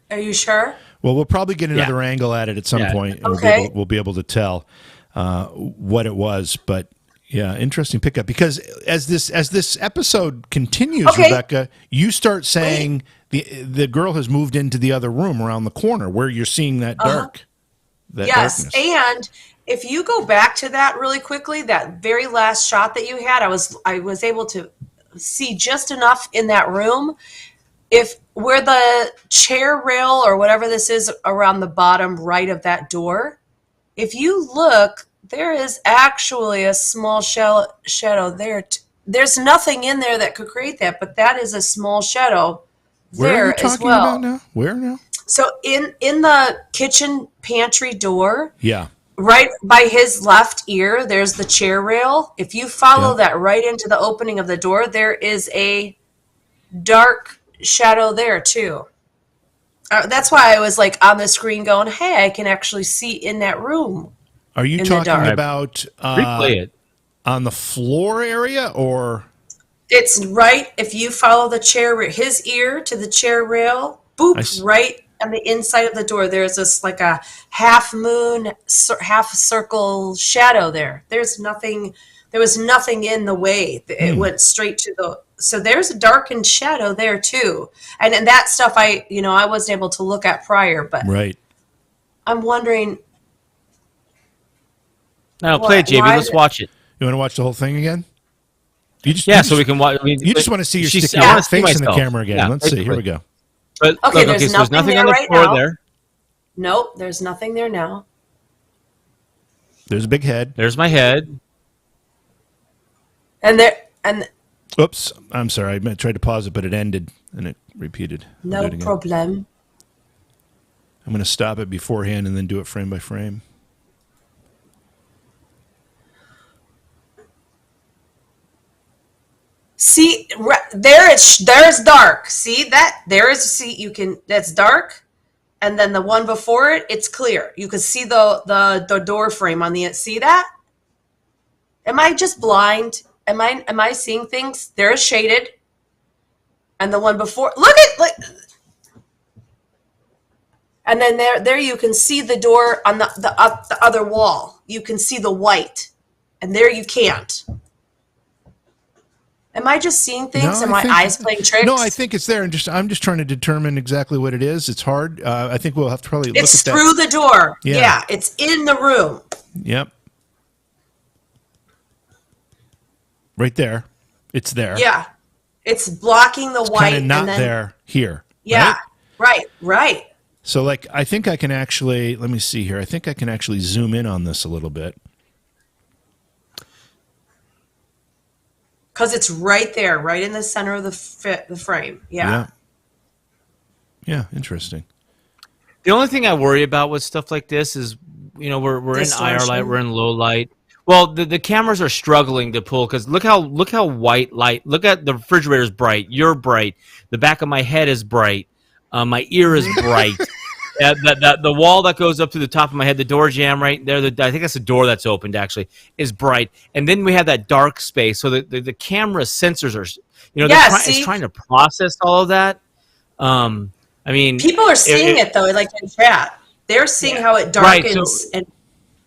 Are you sure? Well, we'll probably get another angle at it at some point, and we'll be able to tell what it was. But yeah, interesting pickup, because as this episode continues, Rebecca, you start saying the girl has moved into the other room around the corner where you're seeing that dark. Yes, darkness. and if you go back to that really quickly, that very last shot that you had, I was able to see just enough in that room. If where the chair rail or whatever this is around the bottom right of that door, if you look, there is actually a small shadow there. There's nothing in there that could create that, but that is a small shadow there as well. About now? Where now? So in the kitchen pantry door, right by his left ear, there's the chair rail. If you follow that right into the opening of the door, there is a dark shadow there too. That's why I was like on the screen going, hey, I can actually see in that room. Are you talking about replay it on the floor area, or it's right if you follow the chair, his ear to the chair rail, boop, right on the inside of the door, there's this like a half moon, half circle shadow there. There was nothing in the way. It went straight to so there's a darkened shadow there too. And that stuff I wasn't able to look at prior, but I'm wondering. No, play it, JV. Let's watch it. You want to watch the whole thing again? So we can watch. I mean, you just want to see your face in the camera again. Let's see. Here we go. But, okay, there's nothing there on the right floor now. there. Nope, there's nothing there now. There's a big head. There's my head. And oops, I'm sorry. I tried to pause it, but it ended and it repeated. No problem. I'm going to stop it beforehand and then do it frame by frame. See, there's dark. See that? That's dark. And then the one before it, it's clear. You can see the door frame on the, see that? Am I just blind? Am I seeing things? There is shaded. And the one before, and then there you can see the door on the other wall. You can see the white. And there you can't. Am I just seeing things? Am my eyes playing tricks? No, I think it's there. And I'm just trying to determine exactly what it is. It's hard. I think we'll have to probably look at that. It's through the door. Yeah, it's in the room. Yep. Right there. It's there. Yeah. It's blocking the white. Kind of not there here. Yeah. Right. So I think I can actually, let me see here. I think I can actually zoom in on this a little bit. Because it's right there, right in the center of the frame. Yeah. Yeah, interesting. The only thing I worry about with stuff like this is, we're in IR light, we're in low light. Well, the cameras are struggling to pull because look how white light. Look at the refrigerator's bright. You're bright. The back of my head is bright. My ear is bright. The wall that goes up to the top of my head, the door jamb right there, I think that's the door that's opened actually, is bright. And then we have that dark space. So the camera sensors are, it's trying to process all of that. I mean, people are seeing it though, like in chat. They're seeing how it darkens.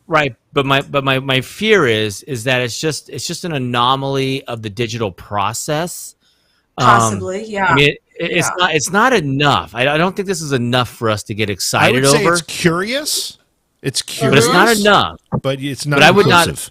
Right. But my fear is that it's just an anomaly of the digital process. Possibly, yeah. I mean, it's not enough. I don't think this is enough for us to get excited over. It's curious. It's curious, but it's not enough. But it's not. But I would not.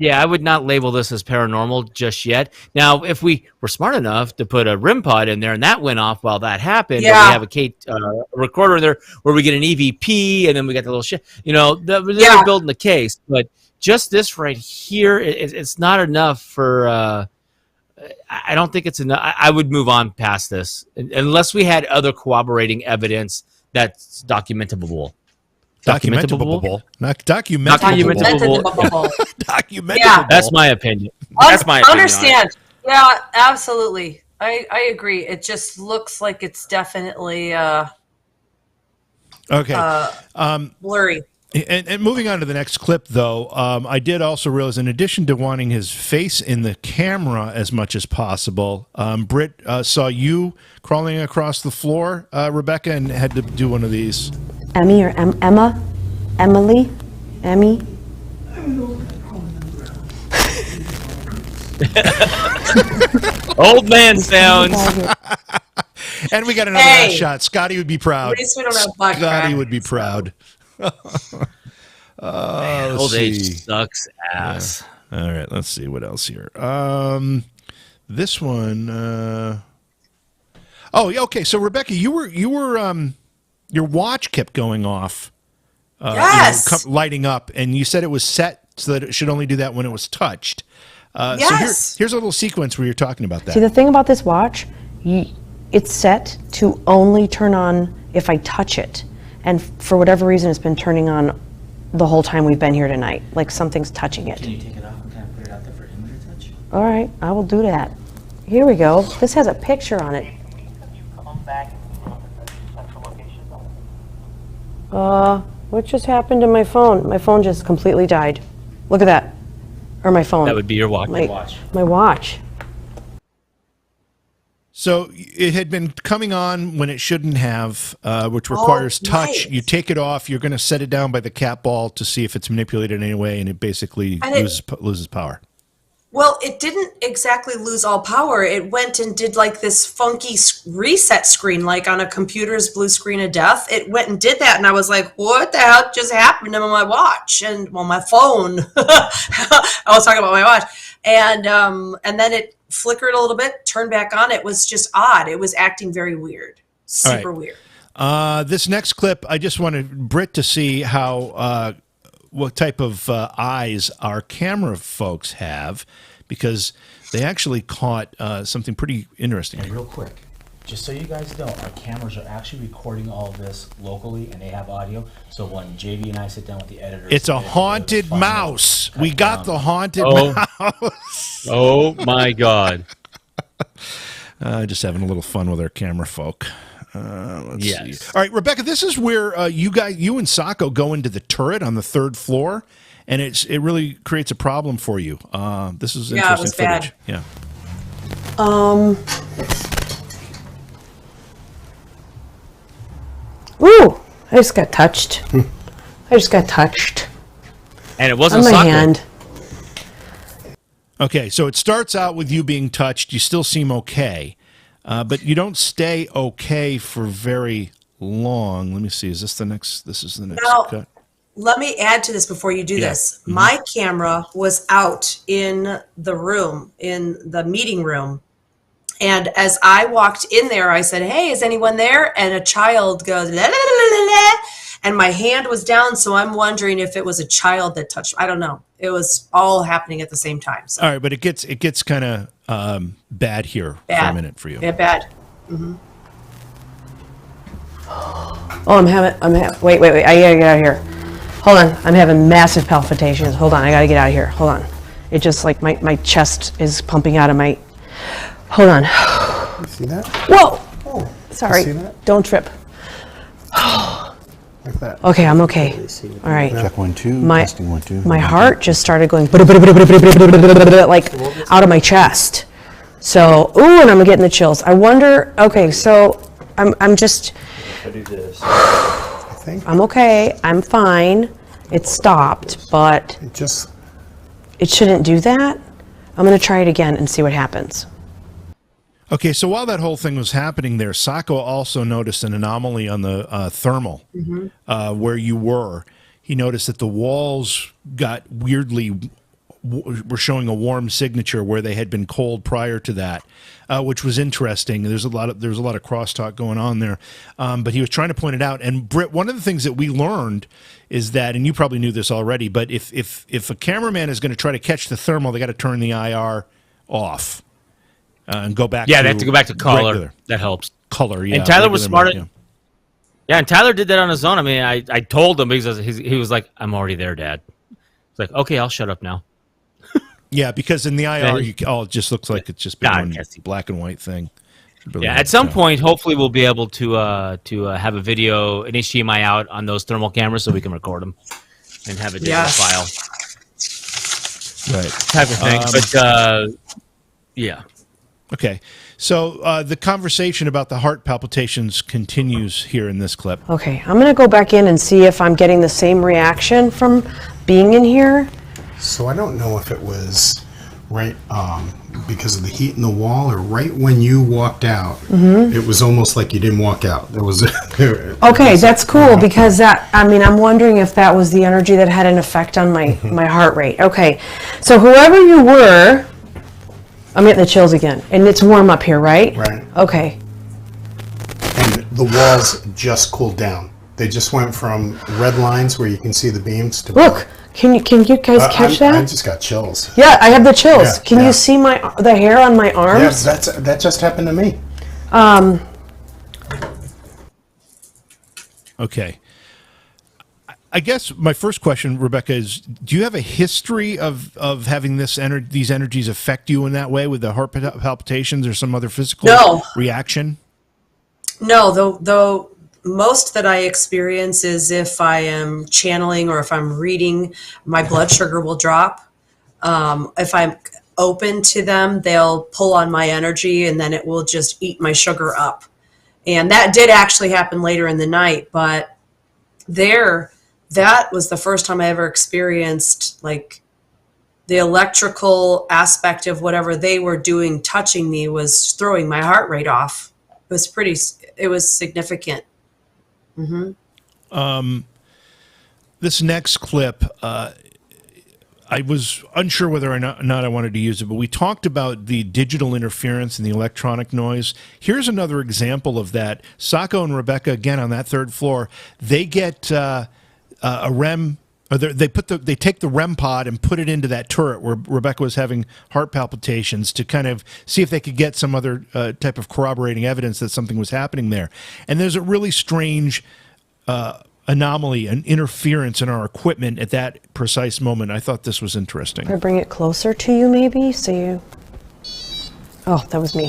Yeah, I would not label this as paranormal just yet. Now, if we were smart enough to put a RIM pod in there and that went off while that happened, Yeah. and we have a recorder in there where we get an EVP and then we got the little shit, they're Yeah. building the case. But just this right here, it's not enough for. I don't think it's enough. I would move on past this unless we had other corroborating evidence that's documentable. Documentable. Not documentable. Documentable. Documentable. Yeah. That's my opinion. That's my opinion. Understand. Yeah, absolutely. I agree. It just looks like it's definitely Okay. blurry. And moving on to the next clip, though, I did also realize, in addition to wanting his face in the camera as much as possible, Britt saw you crawling across the floor, Rebecca, and had to do one of these. Emmy or Emma? Emily? Emmy? Old man sounds. And we got another last shot. Scotty would be proud. At least we don't have butt Scotty crack, would be proud. Old age sucks ass. Yeah. All right, let's see what else here. This one. Okay. So Rebecca, you were your watch kept going off. Yes. Lighting up, and you said it was set so that it should only do that when it was touched. Yes. So here's a little sequence where you're talking about that. See, the thing about this watch, it's set to only turn on if I touch it. And for whatever reason, it's been turning on the whole time we've been here tonight. Like something's touching it. Can you take it off and kind of put it out there for him to touch? All right, I will do that. Here we go. This has a picture on it. What just happened to my phone? My phone just completely died. Look at that. Or my phone. That would be your watch. My watch. So it had been coming on when it shouldn't have, which requires touch. Nice. You take it off. You're going to set it down by the cat ball to see if it's manipulated in any way, and it basically loses power. Well, it didn't exactly lose all power. It went and did like this funky reset screen, like on a computer's blue screen of death. It went and did that, and I was like, what the hell just happened to my watch? And, well, my phone. I was talking about my watch. And then it flickered a little bit, turned back on. It was just odd. It was acting very weird. Super weird. This next clip, I just wanted Britt to see how what type of eyes our camera folks have, because they actually caught something pretty interesting. And real quick, just so you guys know, our cameras are actually recording all of this locally, and they have audio. So when JV and I sit down with the editors, It's a haunted mouse. We got the haunted mouse. Oh my God. Just having a little fun with our camera folk. Let's Yes. see. All right, Rebecca, this is where you and Sacco go into the turret on the third floor, and it really creates a problem for you. This is Yeah, it interesting was footage. bad. Yeah. Ooh, I just got touched. And it wasn't On my soccer. hand. Okay, so it starts out with you being touched. You still seem okay, but you don't stay okay for very long. Let me see. Is this the next? This is the next Now, cut. let me add to this before you do this. My camera was out in the room, in the meeting room. And as I walked in there, I said, hey, is anyone there? And a child goes, la, la, la, la, la, and my hand was down. So I'm wondering if it was a child that touched. I don't know. It was all happening at the same time. So All right, but it gets kind of bad here for a minute for you. yeah, bad. Oh, wait. I gotta get out of here. Hold on. I'm having massive palpitations. Hold on. I gotta get out of here. Hold on. It just like my chest is pumping out of my. Hold on. You see that? Whoa. Oh, Sorry. see that? Don't trip. Like that. Okay, I'm okay. All right. Check 1, 2. My Testing 1, 2. my heart just started going like out of my chest. So, ooh, and I'm getting the chills. I wonder. Okay, so I'm just. I do this. I think I'm okay. I'm fine. It stopped, but it just. it shouldn't do that. I'm gonna try it again and see what happens. Okay, so while that whole thing was happening there, Sacco also noticed an anomaly on the thermal where you were. He noticed that the walls got weirdly were showing a warm signature where they had been cold prior to that, which was interesting. There's a lot of crosstalk going on there, but he was trying to point it out. And Britt, one of the things that we learned is that, and you probably knew this already, but if a cameraman is going to try to catch the thermal, they got to turn the IR off and go back. Yeah, they have to go back to color. Regular. That helps. Color, yeah. And Tyler was smart. Yeah. Yeah, and Tyler did that on his own. I mean, I told him because he was like, "I'm already there, Dad." It's like, okay, I'll shut up now. Yeah, because in the IR, it just looks like it's just been one black and white thing. Really at some point, hopefully, we'll be able to have a video, an HDMI out on those thermal cameras, so we can record them and have a digital file, right? Type of thing. But yeah. Okay, so the conversation about the heart palpitations continues here in this clip. Okay, I'm gonna go back in and see if I'm getting the same reaction from being in here. So I don't know if it was right because of the heat in the wall, or right when you walked out. It was almost like you didn't walk out. There was okay, that's cool, because I'm wondering if that was the energy that had an effect on my heart rate. Okay, so whoever you were, I'm getting the chills again, and it's warm up here, right? Right. Okay. And the walls just cooled down. They just went from red lines where you can see the beams to look. Can you guys catch that? I just got chills. Yeah, I have the chills. Yeah, can you see the hair on my arms? Yeah, that just happened to me. Okay. I guess my first question, Rebecca, is: do you have a history of having these energies affect you in that way, with the heart palpitations or some other physical reaction? No, though most that I experience is if I am channeling or if I'm reading, my blood sugar will drop. If I'm open to them, they'll pull on my energy, and then it will just eat my sugar up. And that did actually happen later in the night, but that was the first time I ever experienced like the electrical aspect of whatever they were doing, touching me, was throwing my heart rate off. It was significant. This next clip, I was unsure whether or not I wanted to use it, but we talked about the digital interference and the electronic noise. Here's another example of that. Sacco and Rebecca, again on that third floor, they get a REM, or they take the REM pod and put it into that turret where Rebecca was having heart palpitations, to kind of see if they could get some other type of corroborating evidence that something was happening there. And there's a really strange anomaly, an interference in our equipment at that precise moment. I thought this was interesting. Can I bring it closer to you, maybe, so you... Oh, that was me.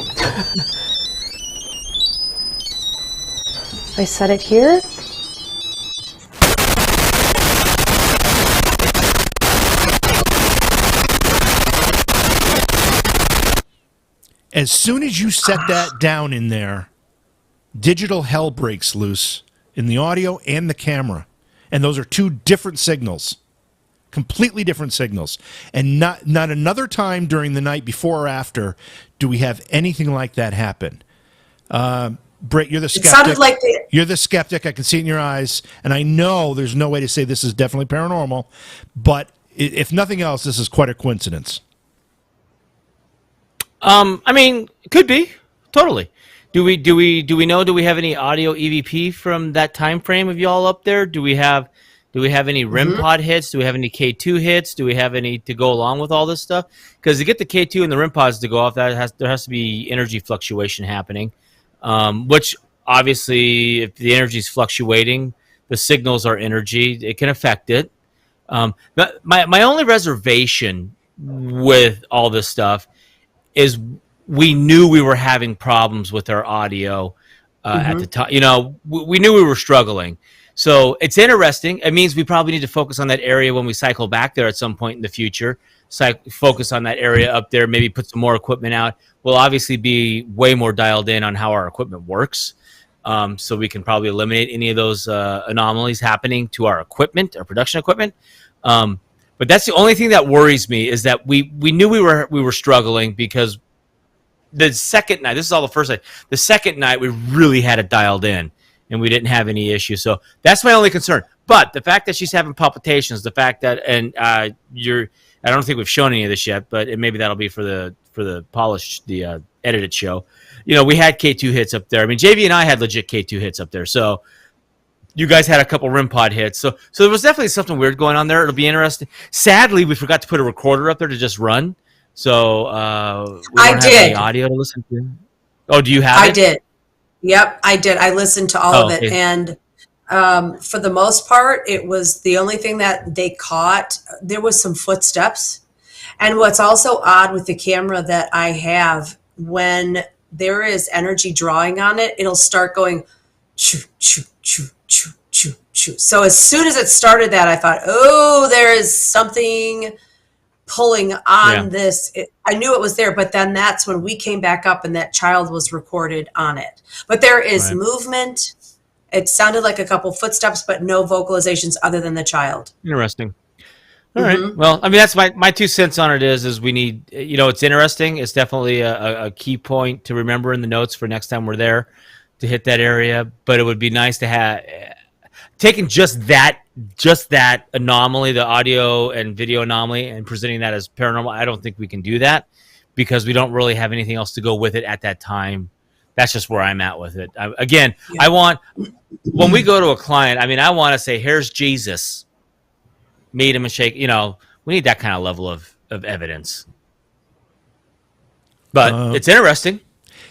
I set it here. As soon as you set that down in there, digital hell breaks loose in the audio and the camera. And those are two different signals, completely different signals. And not another time during the night, before or after, do we have anything like that happen. Britt, you're the skeptic. It sounded like You're the skeptic. I can see it in your eyes. And I know there's no way to say this is definitely paranormal. But if nothing else, this is quite a coincidence. I mean, it could be totally. Do we know? Do we have any audio EVP from that time frame of y'all up there? Do we have any REM pod hits? Do we have any K2 hits? Do we have any to go along with all this stuff? Because to get the K2 and the REM pods to go off, there has to be energy fluctuation happening. Which obviously, if the energy is fluctuating, the signals are energy. It can affect it. But my only reservation with all this stuff is we knew we were having problems with our audio at the time. You know, we knew we were struggling. So it's interesting. It means we probably need to focus on that area when we cycle back there at some point in the future. Focus on that area up there, maybe put some more equipment out. We'll obviously be way more dialed in on how our equipment works. So we can probably eliminate any of those anomalies happening to our equipment, our production equipment. But that's the only thing that worries me, is that we knew we were struggling, because the second night, this is all the first night, the second night we really had it dialed in and we didn't have any issues. So that's my only concern. But the fact that she's having palpitations, the fact that, and I don't think we've shown any of this yet, but maybe that'll be for the polished, the edited show. We had K2 hits up there. I mean, JV and I had legit K2 hits up there. So you guys had a couple REM pod hits. So there was definitely something weird going on there. It'll be interesting. Sadly, we forgot to put a recorder up there to just run. So we don't have any audio to listen to. Oh, do you have it? I did. Yep, I did. I listened to all of it. Okay. And for the most part, it was the only thing that they caught. There was some footsteps. And what's also odd with the camera that I have, when there is energy drawing on it, it'll start going choo, choo, choo, choo, choo, choo. So as soon as it started that, I thought, oh, there is something pulling on this. I knew it was there, but then that's when we came back up and that child was recorded on it. But there is movement. It sounded like a couple footsteps, but no vocalizations other than the child. Interesting. All right. Well, I mean, that's my 2 cents on it is we need, it's interesting. It's definitely a key point to remember in the notes for next time we're there to hit that area. But it would be nice to have taken just that anomaly, the audio and video anomaly, and presenting that as paranormal. I don't think we can do that because we don't really have anything else to go with it at that time. That's just where I'm at with it. I want, when we go to a client, I mean, I want to say, here's Jesus. Made him a shake. We need that kind of level of evidence. But it's interesting.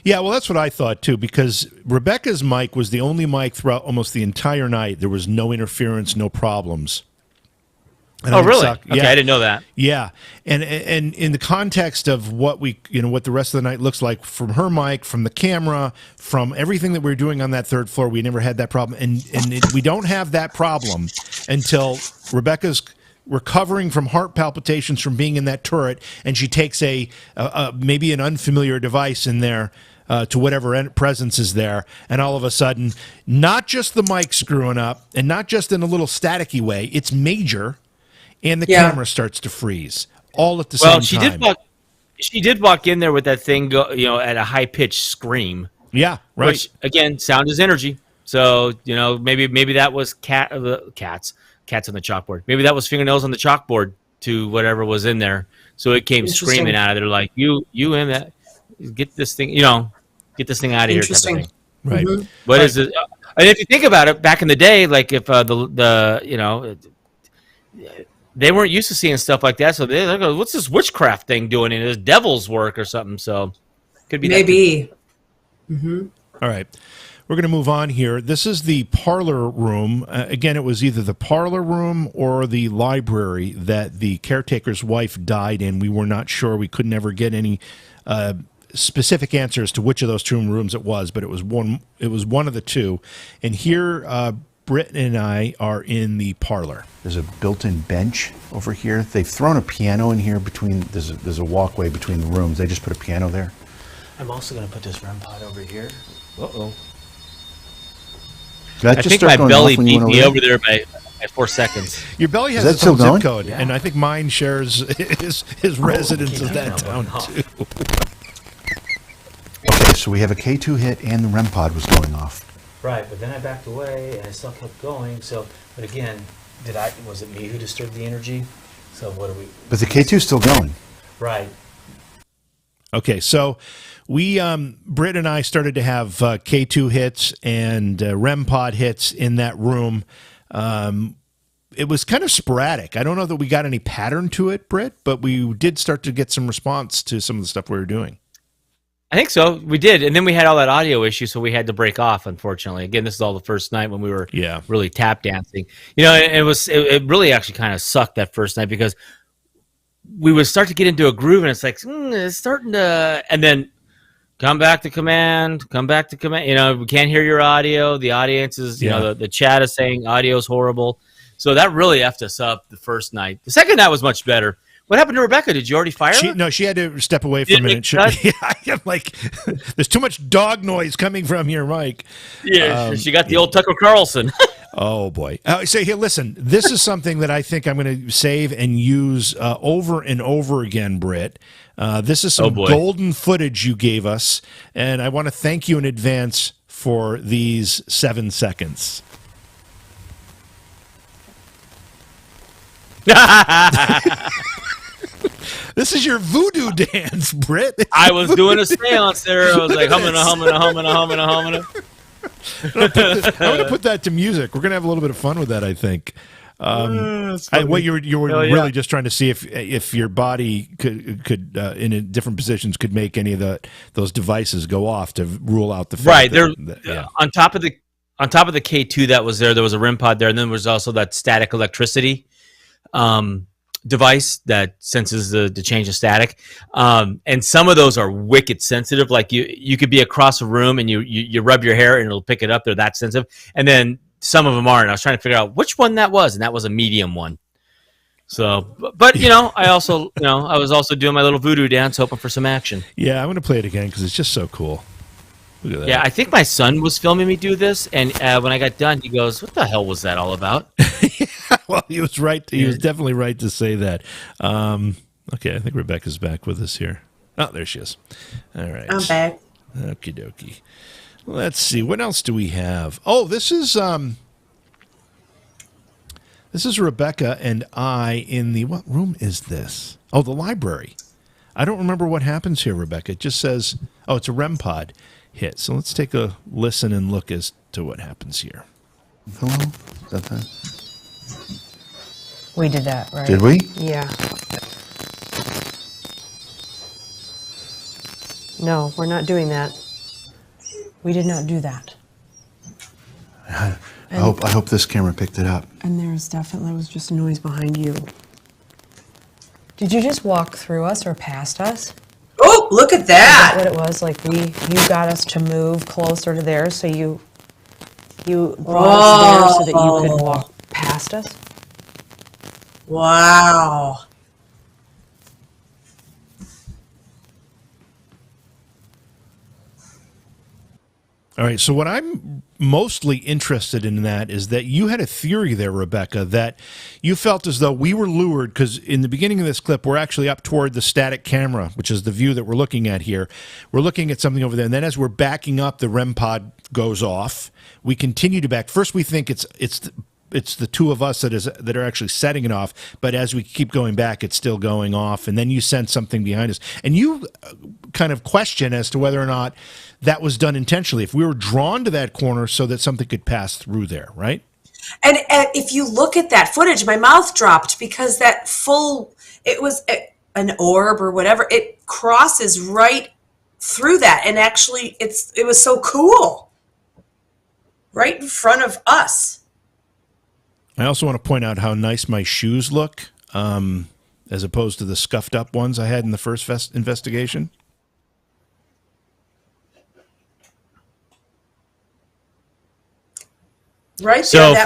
Yeah, well, that's what I thought, too, because Rebecca's mic was the only mic throughout almost the entire night. There was no interference, no problems. And oh, really? Okay, I didn't know that. Yeah, and in the context of what what the rest of the night looks like from her mic, from the camera, from everything that we were doing on that third floor, we never had that problem, and we don't have that problem until Rebecca's recovering from heart palpitations from being in that turret, and she takes a maybe an unfamiliar device in there. To whatever presence is there, and all of a sudden, not just the mic screwing up, and not just in a little staticky way, it's major, and the camera starts to freeze all at the same time. Well, she did walk in there with that thing, at a high pitched scream. Yeah, right. Which again, sound is energy. So maybe that was cats on the chalkboard. Maybe that was fingernails on the chalkboard to whatever was in there. So it came screaming out of there like you and that. Get this thing, get this thing out of here. Type of thing. Right. What is it? And if you think about it, back in the day, like if they weren't used to seeing stuff like that, so they're like, what's this witchcraft thing doing? And it's devil's work or something. So could be maybe. All right. We're going to move on here. This is the parlor room. Again, it was either the parlor room or the library that the caretaker's wife died in. We were not sure. We could never get any specific answers to which of those two rooms it was, but it was one of the two. And here, Britt and I are in the parlor. There's a built-in bench over here. They've thrown a piano in here between. There's a walkway between the rooms. They just put a piano there. I'm also going to put this REM pod over here. Uh-oh. I think my belly beat me over there by 4 seconds. Your belly has its own zip code, and I think mine shares his residence of that town, too. Okay, so we have a K2 hit and the REM pod was going off. Right, but then I backed away and I still kept going. So, but again, was it me who disturbed the energy? So what do we? But the K2's still going. Right. Okay, so we, Britt and I started to have K2 hits and REM pod hits in that room. It was kind of sporadic. I don't know that we got any pattern to it, Britt, but we did start to get some response to some of the stuff we were doing. I think so. We did. And then we had all that audio issue, so we had to break off, unfortunately. Again, this is all the first night when we were really tap dancing. It really actually kind of sucked that first night because we would start to get into a groove, and it's like, it's starting to... And then come back to command. We can't hear your audio. The audience is, the chat is saying audio is horrible. So that really effed us up the first night. The second night was much better. What happened to Rebecca? Did you already fire her? No, she had to step away for a minute. I'm like, there's too much dog noise coming from your mic. Yeah, she got the old Tucker Carlson. Oh, boy. So here, listen, this is something that I think I'm going to save and use over and over again, Britt. This is some golden footage you gave us, and I want to thank you in advance for these 7 seconds. This is your voodoo dance, Britt. I was doing a seance there. I was like humming. I'm going to put that to music. We're going to have a little bit of fun with that, I think. What you were really just trying to see if your body could in different positions could make any of those devices go off to rule out the fact right. On top of the K2 that was there was a REM pod there, and then there was also that static electricity device that senses the change of static. And some of those are wicked sensitive. Like you could be across a room and you rub your hair and it'll pick it up. They're that sensitive. And then some of them aren't. I was trying to figure out which one that was, and that was a medium one. So, but I also, I was also doing my little voodoo dance, hoping for some action. Yeah, I'm going to play it again because it's just so cool. Look at that. Yeah, I think my son was filming me do this, and when I got done, he goes, "What the hell was that all about?" Well, he was right. He was definitely right to say that. Okay, I think Rebecca's back with us here. Oh, there she is. All right. I'm back. Okie dokie. Let's see. What else do we have? Oh, this is Rebecca and I in the, what room is this? Oh, the library. I don't remember what happens here, Rebecca. It just says, oh, it's a REM pod hit. So let's take a listen and look as to what happens here. Hello? Is that that? We did that, right? Did we? Yeah. No, we're not doing that. We did not do that. I hope this camera picked it up. And there was just a noise behind you. Did you just walk through us or past us? Oh, look at Is that that. what it was? Like you got us to move closer to there, so you brought us there so that you could walk past us? Wow. All right, so what I'm mostly interested in that is that you had a theory there, Rebecca, that you felt as though we were lured, because in the beginning of this clip, we're actually up toward the static camera, which is the view that we're looking at here. We're looking at something over there, and then as we're backing up, the REM pod goes off. We continue to back. First, we think it's the two of us that are actually setting it off, but as we keep going back, it's still going off, and then you sense something behind us. And you kind of question as to whether or not that was done intentionally, if we were drawn to that corner so that something could pass through there, right? And if you look at that footage, my mouth dropped because it was an orb or whatever. It crosses right through that. And actually, it was so cool. Right in front of us. I also want to point out how nice my shoes look, as opposed to the scuffed up ones I had in the first investigation. Right. So there,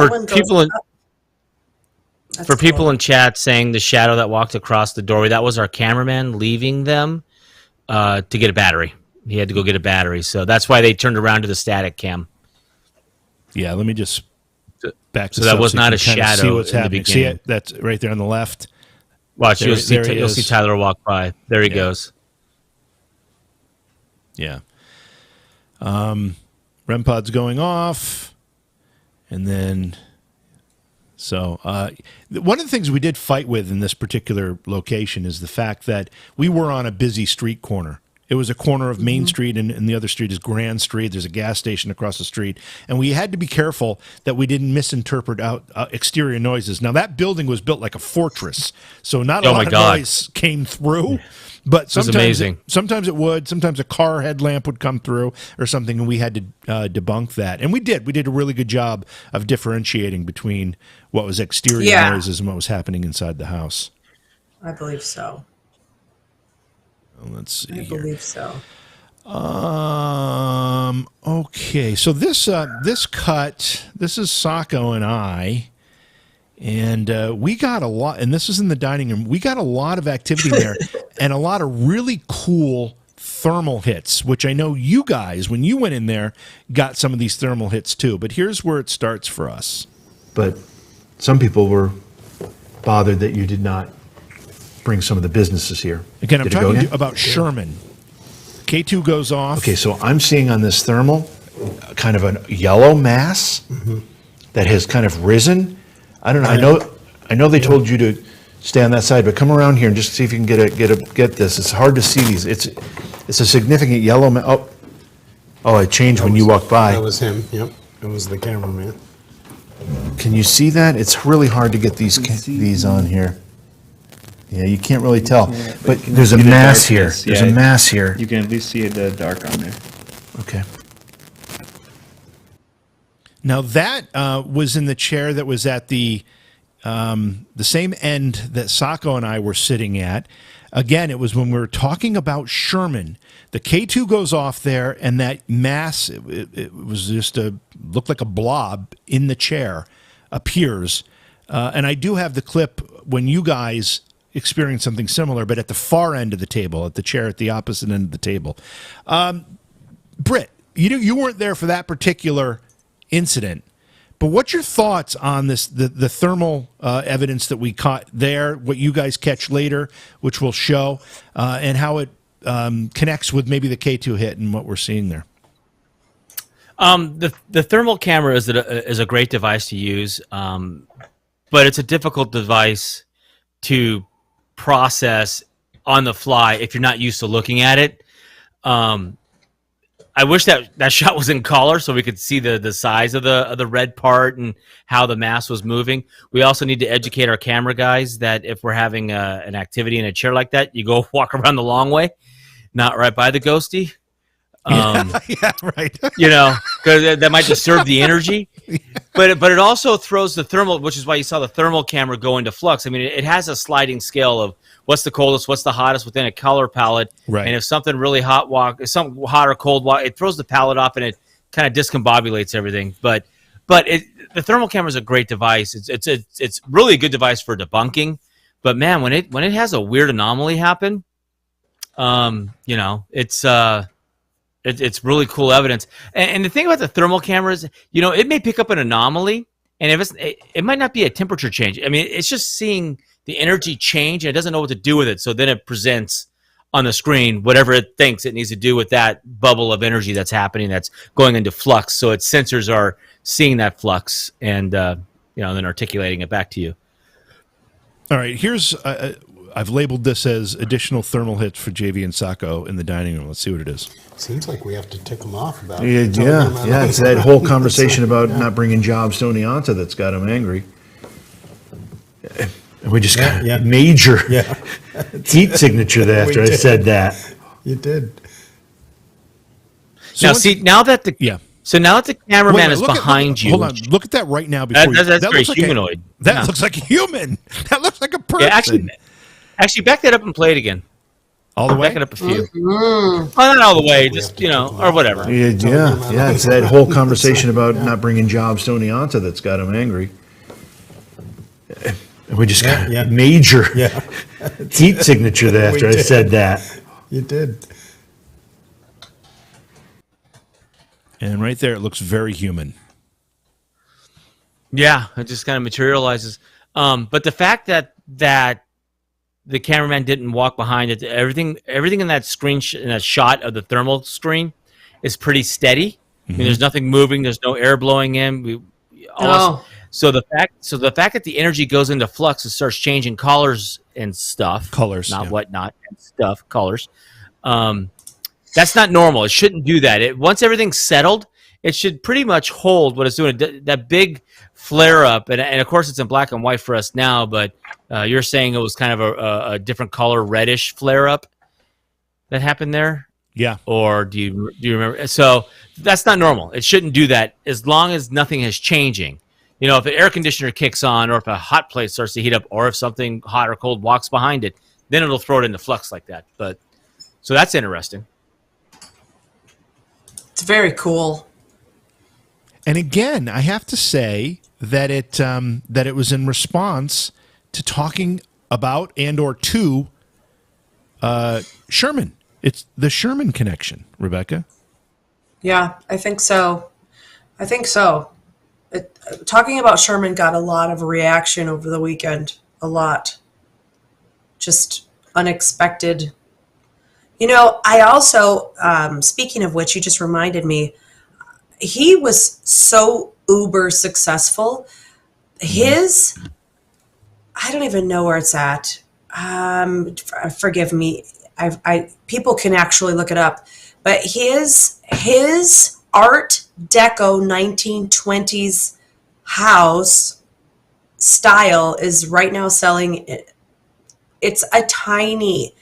for people in chat saying the shadow that walked across the doorway, that was our cameraman leaving them to get a battery. He had to go get a battery, so that's why they turned around to the static cam. Yeah, let me just back this so that up was not you a can shadow see what's in the happening. beginning. See it? That's right there on the left. Watch, There- you'll see there he you'll see is. Tyler walk by. There he goes. Yeah. REM pod's going off. And then, so one of the things we did fight with in this particular location is the fact that we were on a busy street corner. It was a corner of Main Street, and the other street is Grand Street. There's a gas station across the street. And we had to be careful that we didn't misinterpret out exterior noises. Now, that building was built like a fortress, so not a lot of noise came through. But sometimes it would. Sometimes a car headlamp would come through or something, and we had to debunk that. And we did. We did a really good job of differentiating between what was exterior noises and what was happening inside the house. I believe so. Let's see I here. believe so. Okay, so this cut, this is Sacco and I, and we got a lot, and this is in the dining room. We got a lot of activity there, and a lot of really cool thermal hits, which I know you guys, when you went in there, got some of these thermal hits too. But here's where it starts for us. But some people were bothered that you did not bring some of the businesses here. Again, I'm Did it go talking again? about Sherman. K2 goes off. Okay, so I'm seeing on this thermal kind of a yellow mass that has kind of risen. I don't know. I know they told you to stay on that side, but come around here and just see if you can get this. It's hard to see these. It's a significant yellow. Oh, it changed when you walked by. That was him. Yep, it was the cameraman. Can you see that? It's really hard to get these on here. Yeah, you can't really tell, but there's a mass here. There's a mass here. You can at least see the dark on there. Okay. Now that was in the chair that was at the same end that Sacco and I were sitting at. Again, it was when we were talking about Sherman. The K2 goes off there, and that mass, it was just looked like a blob in the chair, appears. And I do have the clip when you guys experienced something similar, but at the far end of the table, at the chair at the opposite end of the table. Britt, you weren't there for that particular incident, but what's your thoughts on this, the thermal evidence that we caught there, what you guys catch later, which we'll show, and how it connects with maybe the K2 hit and what we're seeing there? The thermal camera is a great device to use, but it's a difficult device to process on the fly if you're not used to looking at it. I wish that shot was in color so we could see the size of the red part and how the mass was moving. We also need to educate our camera guys that if we're having an activity in a chair like that, you go walk around the long way, not right by the ghosty. Yeah, right. Because that might disturb the energy. But it also throws the thermal, which is why you saw the thermal camera go into flux. I mean, it has a sliding scale of what's the coldest, what's the hottest within a color palette. Right. And if something really if something hot or cold it throws the palette off and it kind of discombobulates everything. But the thermal camera is a great device. It's really a good device for debunking. But man, when it has a weird anomaly happen, it's really cool evidence. And the thing about the thermal cameras, it may pick up an anomaly, and if it might not be a temperature change. I mean, it's just seeing the energy change, and it doesn't know what to do with it. So then it presents on the screen whatever it thinks it needs to do with that bubble of energy that's happening, that's going into flux. So its sensors are seeing that flux and then articulating it back to you. All right, here's I've labeled this as additional thermal hits for JV and Sacco in the dining room. Let's see what it is. Seems like we have to tick them off about Yeah. It's that whole conversation about not bringing jobs to Oneonta that's got him angry. And we just got a major heat signature there after I said that. You did. So now that the cameraman is behind you. Hold on, look at that right now. Before that's that very looks humanoid. That looks like a human. That looks like a person. Yeah, actually, back that up and play it again. All the way? Back it up a few. Well, not all the way, just, or whatever. Yeah. It's that whole conversation about not bringing jobs to Oneonta that's got him angry. And we just got a major heat signature there after I said that. You did. And right there, it looks very human. Yeah, it just kind of materializes. But the fact that the cameraman didn't walk behind it, everything in that screen, in that shot of the thermal screen, is pretty steady. Mm-hmm. I mean, there's nothing moving. There's no air blowing in. So the fact that the energy goes into flux and starts changing colors and stuff. Colors, not whatnot and stuff. Colors. That's not normal. It shouldn't do that. Once everything's settled, it should pretty much hold what it's doing. That big flare up, and of course it's in black and white for us now, but you're saying it was kind of a different color, reddish flare up that happened there? Yeah. Or do you remember? So that's not normal. It shouldn't do that as long as nothing is changing. If an air conditioner kicks on, or if a hot plate starts to heat up, or if something hot or cold walks behind it, then it'll throw it into flux like that. But so that's interesting. It's very cool. And again, I have to say that it was in response to talking about and/or to Sherman. It's the Sherman connection, Rebecca. Yeah, I think so. Talking about Sherman got a lot of reaction over the weekend. A lot. Just unexpected. I also, speaking of which, you just reminded me, he was so uber successful. His I don't even know where it's at. Forgive me. People can actually look it up, but his Art Deco 1920s house style is right now selling. It's a tiny,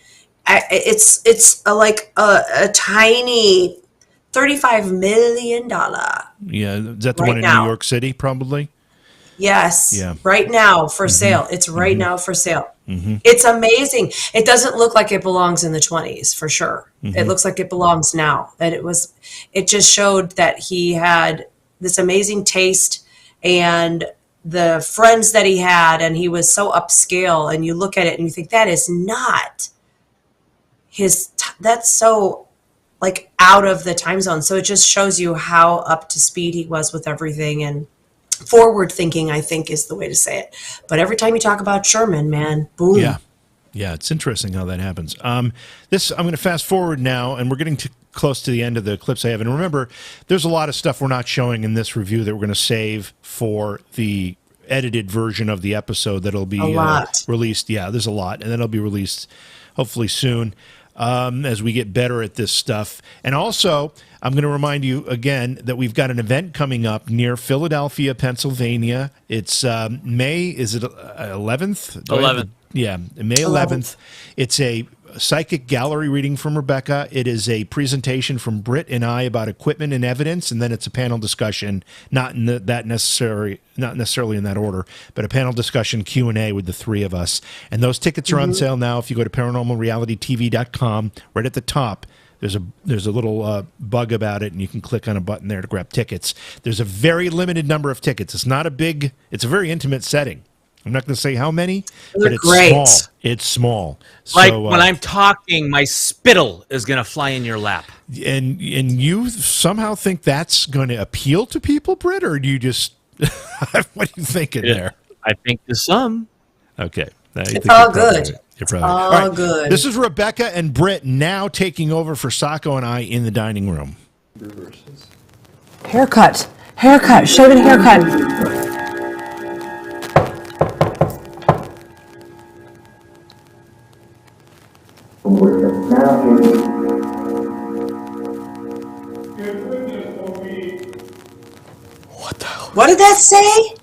it's like a tiny $35 million. Yeah, is that the Right one in now. New York City, probably? Yes. Yeah. Right now for sale. It's right now for sale. It's amazing. It doesn't look like it belongs in the 20s for sure. It looks like it belongs now. And it just showed that he had this amazing taste and the friends that he had, and he was so upscale, and you look at it and you think that is not that's so like out of the time zone. So it just shows you how up to speed he was with everything, and forward thinking, I think, is the way to say it. But every time you talk about Sherman, man, boom. Yeah, it's interesting how that happens. I'm going to fast forward now, and we're getting close to the end of the clips I have. And remember, there's a lot of stuff we're not showing in this review that we're going to save for the edited version of the episode that'll be released. Yeah, there's a lot, and that'll be released hopefully soon. As we get better at this stuff. And also, I'm going to remind you again that we've got an event coming up near Philadelphia, Pennsylvania. It's May, is it 11th? 11th. Yeah, May 11th. It's a psychic gallery reading from Rebecca. It is a presentation from Britt and I about equipment and evidence, and then it's a panel discussion, not necessarily in that order, but a panel discussion Q&A with the three of us. And those tickets are on sale now. If you go to paranormalrealitytv.com, right at the top, there's a little bug about it, and you can click on a button there to grab tickets. There's a very limited number of tickets. It's a very intimate setting. I'm not going to say how many, but it's small. It's small. Like so, when I'm talking, my spittle is going to fly in your lap. And you somehow think that's going to appeal to people, Britt, or do you just what are you thinking there? I think to some. Okay, it's all good. All right. Good. This is Rebecca and Britt now taking over for Sacco and I in the dining room. Haircut. Shaven haircut. What did that say?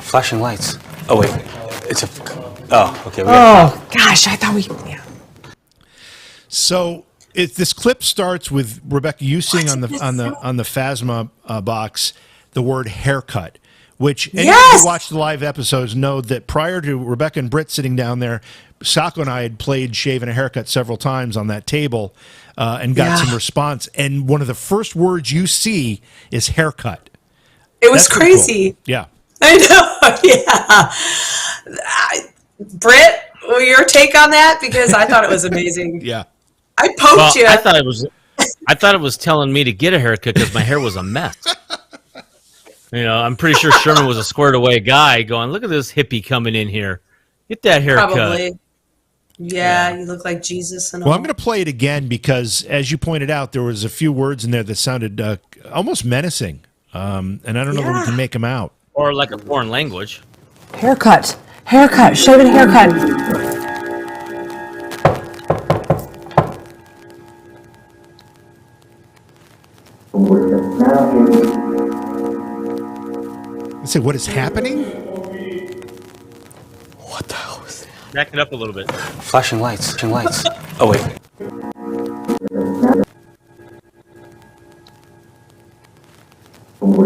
Flashing lights. Oh wait, it's a. Oh, okay. Oh gosh, I thought we. Yeah. So this clip starts with Rebecca, you seeing on the Phasma box the word haircut, which anyone who watched the live episodes know that prior to Rebecca and Britt sitting down there, Sacco and I had played Shave and a Haircut several times on that table and got some response. And one of the first words you see is haircut. It was crazy. Cool. Yeah. I know. Yeah. Britt, your take on that? Because I thought it was amazing. Yeah. I poked you. I thought it was telling me to get a haircut because my hair was a mess. I'm pretty sure Sherman was a squared away guy going, look at this hippie coming in here. Get that haircut. Probably. Yeah, you look like Jesus and all. Well, I'm going to play it again because, as you pointed out, there was a few words in there that sounded almost menacing. And I don't know if we can make them out. Or like a foreign language. Haircut. Shaven haircut. I say, what is happening? What the hell was that? Back it up a little bit. Flashing lights. Oh wait. What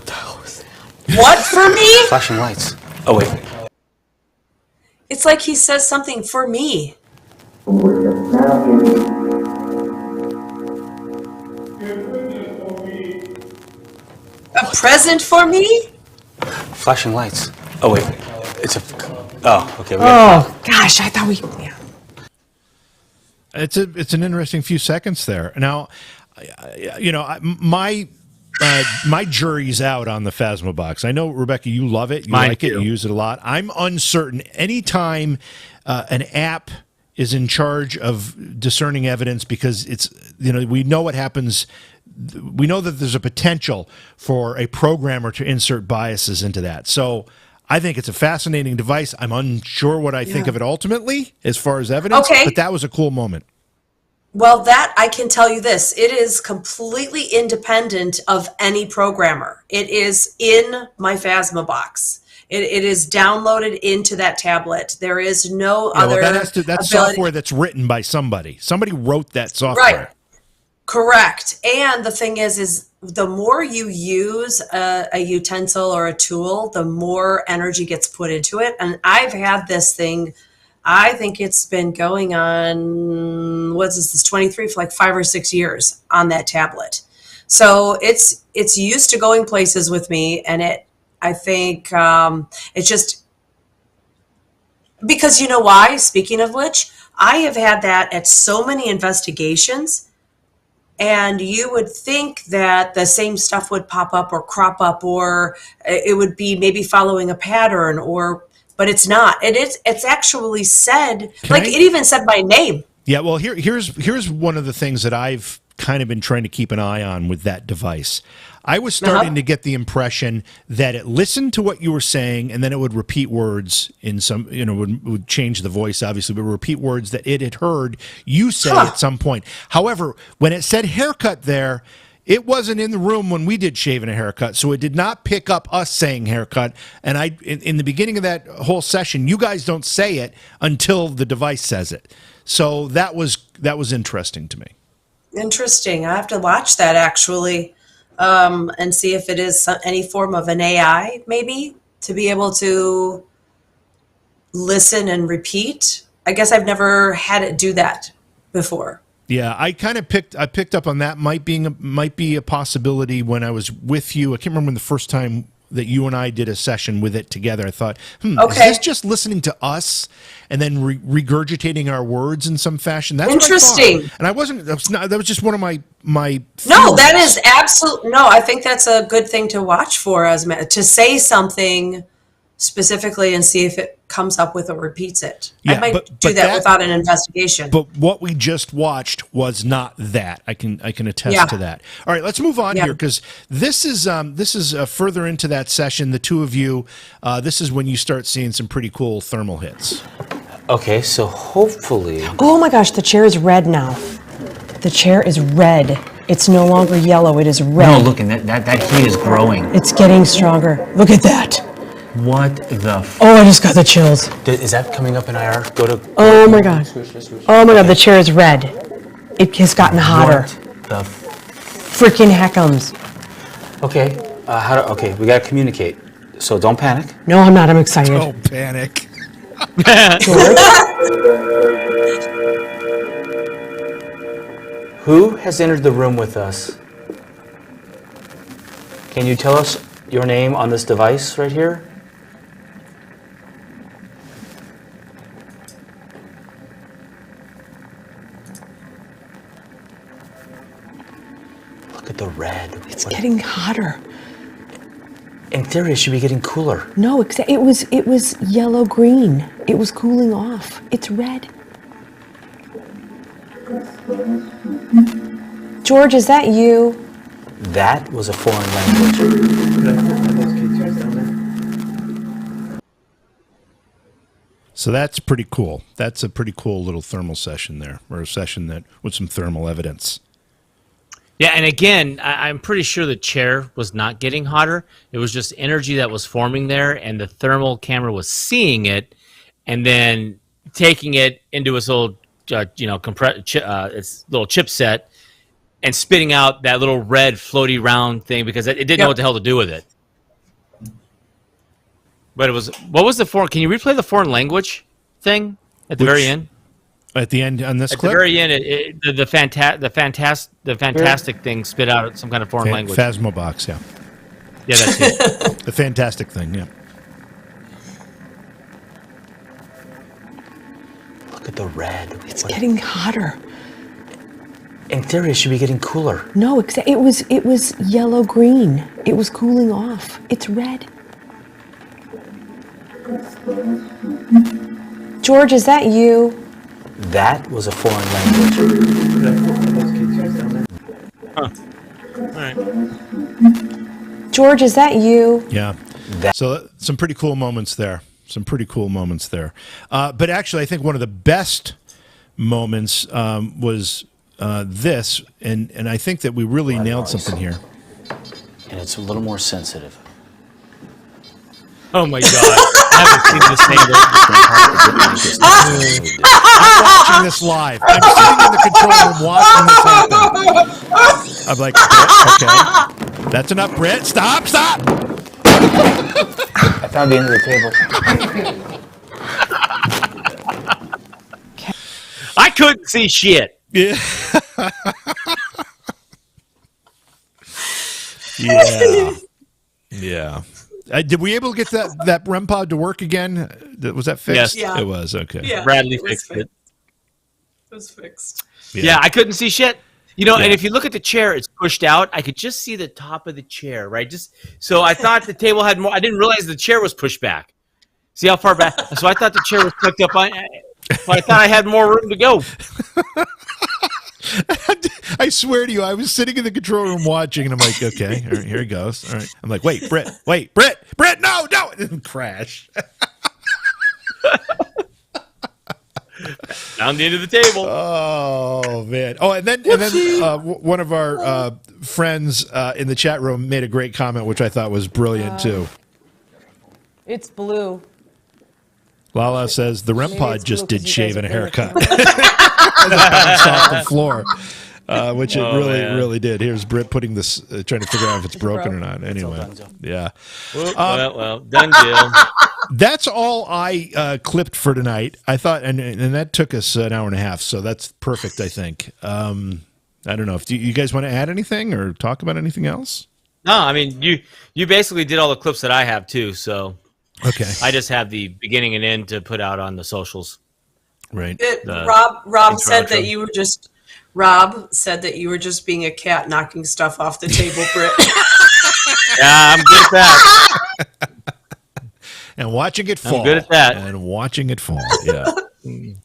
the hell was that? What for me? Flashing lights. Oh wait. It's like he says something for me. A present for me? Flashing lights. Oh wait. It's a. Oh, okay. Oh gosh, I thought we. Yeah. It's an interesting few seconds there. Now, my jury's out on the Phasma box. I know, Rebecca, you love it. You like it. You use it a lot. I'm uncertain. Anytime an app is in charge of discerning evidence, because it's we know what happens we know that there's a potential for a programmer to insert biases into that. So I think it's a fascinating device. I'm unsure what I think of it ultimately as far as evidence, but that was a cool moment. Well, that I can tell you this. It is completely independent of any programmer. It is in my Phasma box. It is downloaded into that tablet. There is no other. Well, that's software that's written by somebody. Somebody wrote that software. Right. Correct. And the thing is the more you use a utensil or a tool, the more energy gets put into it. And I've had this thing, I think it's been going on, what's this 23 for like 5 or 6 years on that tablet. So it's used to going places with me, and I think it's just because, you know why? Speaking of which, I have had that at so many investigations, and you would think that the same stuff would pop up or crop up, or it would be maybe following a pattern, but it's not. It's actually said, it even said my name. Yeah, well, here's one of the things that I've kind of been trying to keep an eye on with that device. I was starting to get the impression that it listened to what you were saying, and then it would repeat words in some, would change the voice, obviously, but repeat words that it had heard you say at some point. However, when it said haircut there, it wasn't in the room when we did shave and a haircut, so it did not pick up us saying haircut. And in the beginning of that whole session, you guys don't say it until the device says it. So that was interesting to me. Interesting. I have to watch that actually, and see if it is any form of an AI, maybe, to be able to listen and repeat. I guess I've never had it do that before. Yeah, I kind of picked up on that might be a possibility when I was with you. I can't remember when the first time that you and I did a session with it together. I thought, is this just listening to us and then regurgitating our words in some fashion? That's interesting. What I thought. And I wasn't. That was just one of my. No, that is absolute. No, I think that's a good thing to watch for, to say something specifically and see if it comes up with or repeats it. Yeah, I might do that without an investigation. But what we just watched was not that. I can attest to that. All right, let's move on here, because this is further into that session. The two of you, this is when you start seeing some pretty cool thermal hits. Okay, so hopefully. Oh my gosh, the chair is red now. The chair is red. It's no longer yellow. It is red. No, look, and that heat is growing. It's getting stronger. Look at that. What the? Oh, I just got the chills. Is that coming up in IR? Go to. Oh my god. Oh my god, the chair is red. It has gotten hotter. What the? Freaking heckums. Okay. Okay, we gotta communicate. So don't panic. No, I'm not. I'm excited. Don't panic. George? Who has entered the room with us? Can you tell us your name on this device right here? Look at the red. It's getting hotter. In theory, it should be getting cooler. No, it was yellow green. It was cooling off. It's red. George, is that you? That was a foreign language. So that's pretty cool. That's a pretty cool little thermal session there, or a session that with some thermal evidence. Yeah, and again, I'm pretty sure the chair was not getting hotter. It was just energy that was forming there, and the thermal camera was seeing it, and then taking it into its little, its little chipset, and spitting out that little red floaty round thing because it didn't know what the hell to do with it. But what was the foreign? Can you replay the foreign language thing at the very end? At the end on this clip? At the very end, the fantastic thing spit out some kind of foreign language. Phasma box, yeah. Yeah, that's it. The fantastic thing, yeah. Look at the red. It's getting hotter. In theory, it should be getting cooler. No, it was yellow green. It was cooling off. It's red. George, is that you? That was a foreign language. Huh. All right. George, is that you? Yeah. So some pretty cool moments there. But actually, I think one of the best moments was this, and I think that we really nailed something here. And it's a little more sensitive. Oh my God! I haven't seen this thing. I'm watching this live. I'm sitting in the control room watching this happen. I'm like, okay, that's enough, Britt. Stop! I found the end of the table. I couldn't see shit. Yeah. Yeah. Did we able to get that REM pod to work again? Was that fixed? Yes. Yeah. It was. Okay. Yeah, Bradley it was fixed it. It was fixed. Yeah, I couldn't see shit. You know, Yeah. and if you look at the chair, it's pushed out. I could just see the top of the chair, right? Just so I thought the table had more. I didn't realize the chair was pushed back. See how far back? So I thought the chair was tucked up. So I thought I had more room to go. I swear to you, I was sitting in the control room watching, and I'm like, okay, all right, here he goes. All right. I'm like, wait, Britt, no, and crash. Down the end of the table. Oh man! Oh, and then one of our friends in the chat room made a great comment, which I thought was brilliant too. It's blue. Lala says the REM Maybe pod it's just blue did 'cause you shave guys and a are in the haircut. As it bounced off the floor, which it really did. Here's Britt putting this, trying to figure out if it's broken or not. Anyway, yeah. Well, done deal. That's all I clipped for tonight. I thought, and that took us an hour and a half, so that's perfect, I think. I don't know if you guys want to add anything or talk about anything else. No, I mean you basically did all the clips that I have too. So Okay, I just have the beginning and end to put out on the socials. right. Rob said outro. that you were just. Rob said that you were just being a cat knocking stuff off the table, Britt. Yeah, I'm good at that. And watching it fall. I'm good at that. And watching it fall. Yeah,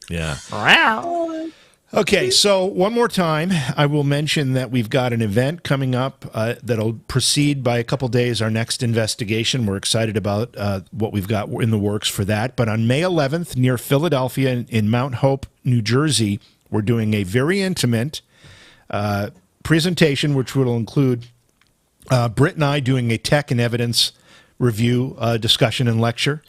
yeah. Wow. Okay, so one more time, I will mention that we've got an event coming up that'll precede by a couple days our next investigation. We're excited about what we've got in the works for that. But on May 11th, near Philadelphia in Mount Hope, New Jersey, we're doing a very intimate presentation, which will include Britt and I doing a tech and evidence review, discussion, and lecture.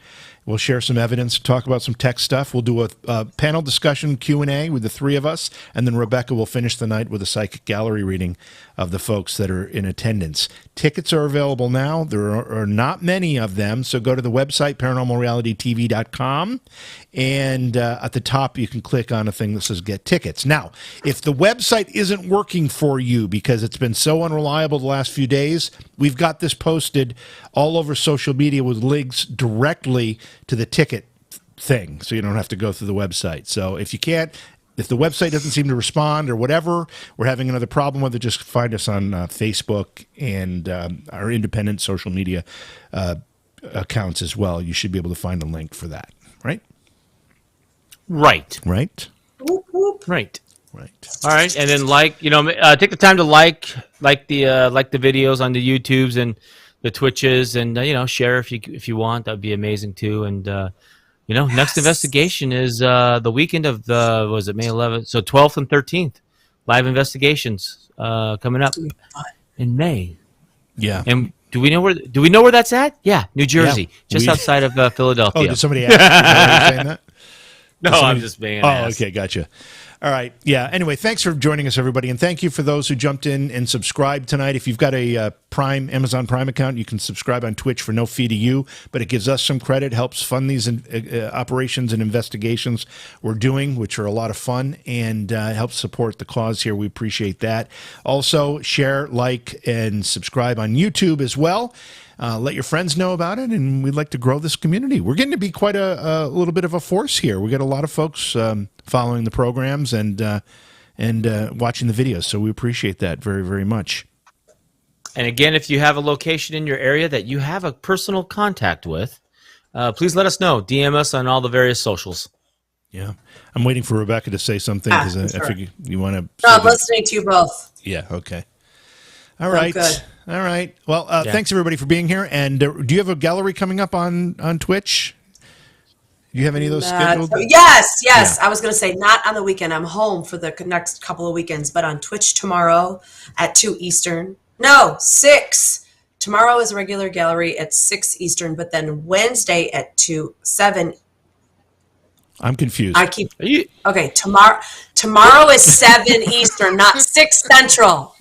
We'll share some evidence, talk about some tech stuff. We'll do a panel discussion Q&A with the three of us, and then Rebecca will finish the night with a psychic gallery reading of the folks that are in attendance. Tickets are available now. There are not many of them, so go to the website, paranormalrealitytv.com, and at the top you can click on a thing that says Get Tickets. Now, if the website isn't working for you because it's been so unreliable the last few days, we've got this posted all over social media with links directly to the ticket thing, so you don't have to go through the website. So if the website doesn't seem to respond or whatever, we're having another problem with it, just find us on Facebook and our independent social media accounts as well. You should be able to find a link for that, right? Right. Whoop, whoop. Right. Right. All right, and then take the time to like the videos on the YouTubes and the Twitches, and share if you want. That'd be amazing too. And next investigation is the weekend of May 11th, so 12th and 13th, live investigations coming up in May. Yeah. And do we know where that's at? Yeah, New Jersey, just outside of Philadelphia. Oh, did somebody ask? Is that what you're saying that? No, I'm just being an ass. Okay, gotcha. All right. Yeah. Anyway, thanks for joining us, everybody. And thank you for those who jumped in and subscribed tonight. If you've got a Amazon Prime account, you can subscribe on Twitch for no fee to you, but it gives us some credit, helps fund these operations and investigations we're doing, which are a lot of fun, and helps support the cause here. We appreciate that. Also, share, like, and subscribe on YouTube as well. Let your friends know about it, and we'd like to grow this community. We're getting to be quite a little bit of a force here. We got a lot of folks following the programs and watching the videos, so we appreciate that very, very much. And again, if you have a location in your area that you have a personal contact with, please let us know. DM us on all the various socials. Yeah. I'm waiting for Rebecca to say something because I figure you want to... I'm listening to you both. Yeah, okay. All right. good. All right. Well, thanks everybody for being here. And do you have a gallery coming up on Twitch? Do you have any of those scheduled? Yes. Yeah. I was going to say not on the weekend. I'm home for the next couple of weekends, but on Twitch tomorrow at 2 Eastern. No, 6. Tomorrow is a regular gallery at 6 Eastern, but then Wednesday at 7. I'm confused. Okay, tomorrow is 7 Eastern, not 6 Central.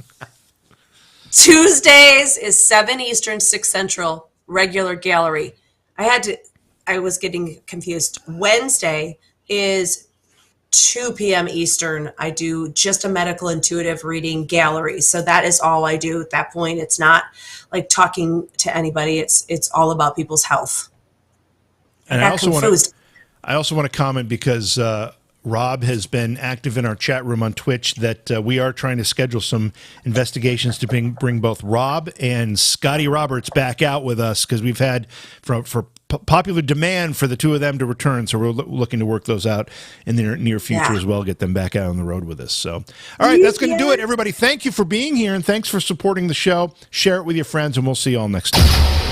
Tuesdays is 7 Eastern, 6 Central, regular gallery. I was getting confused. Wednesday is 2 p.m. Eastern. I do just a medical intuitive reading gallery. So that is all I do at that point. It's not like talking to anybody. It's all about people's health. And I also want to comment because Rob has been active in our chat room on Twitch that we are trying to schedule some investigations to bring both Rob and Scotty Roberts back out with us because we've had for popular demand for the two of them to return. So we're looking to work those out in the near future as well, get them back out on the road with us. So, all right, that's going to do it, everybody. Thank you for being here and thanks for supporting the show. Share it with your friends and we'll see you all next time.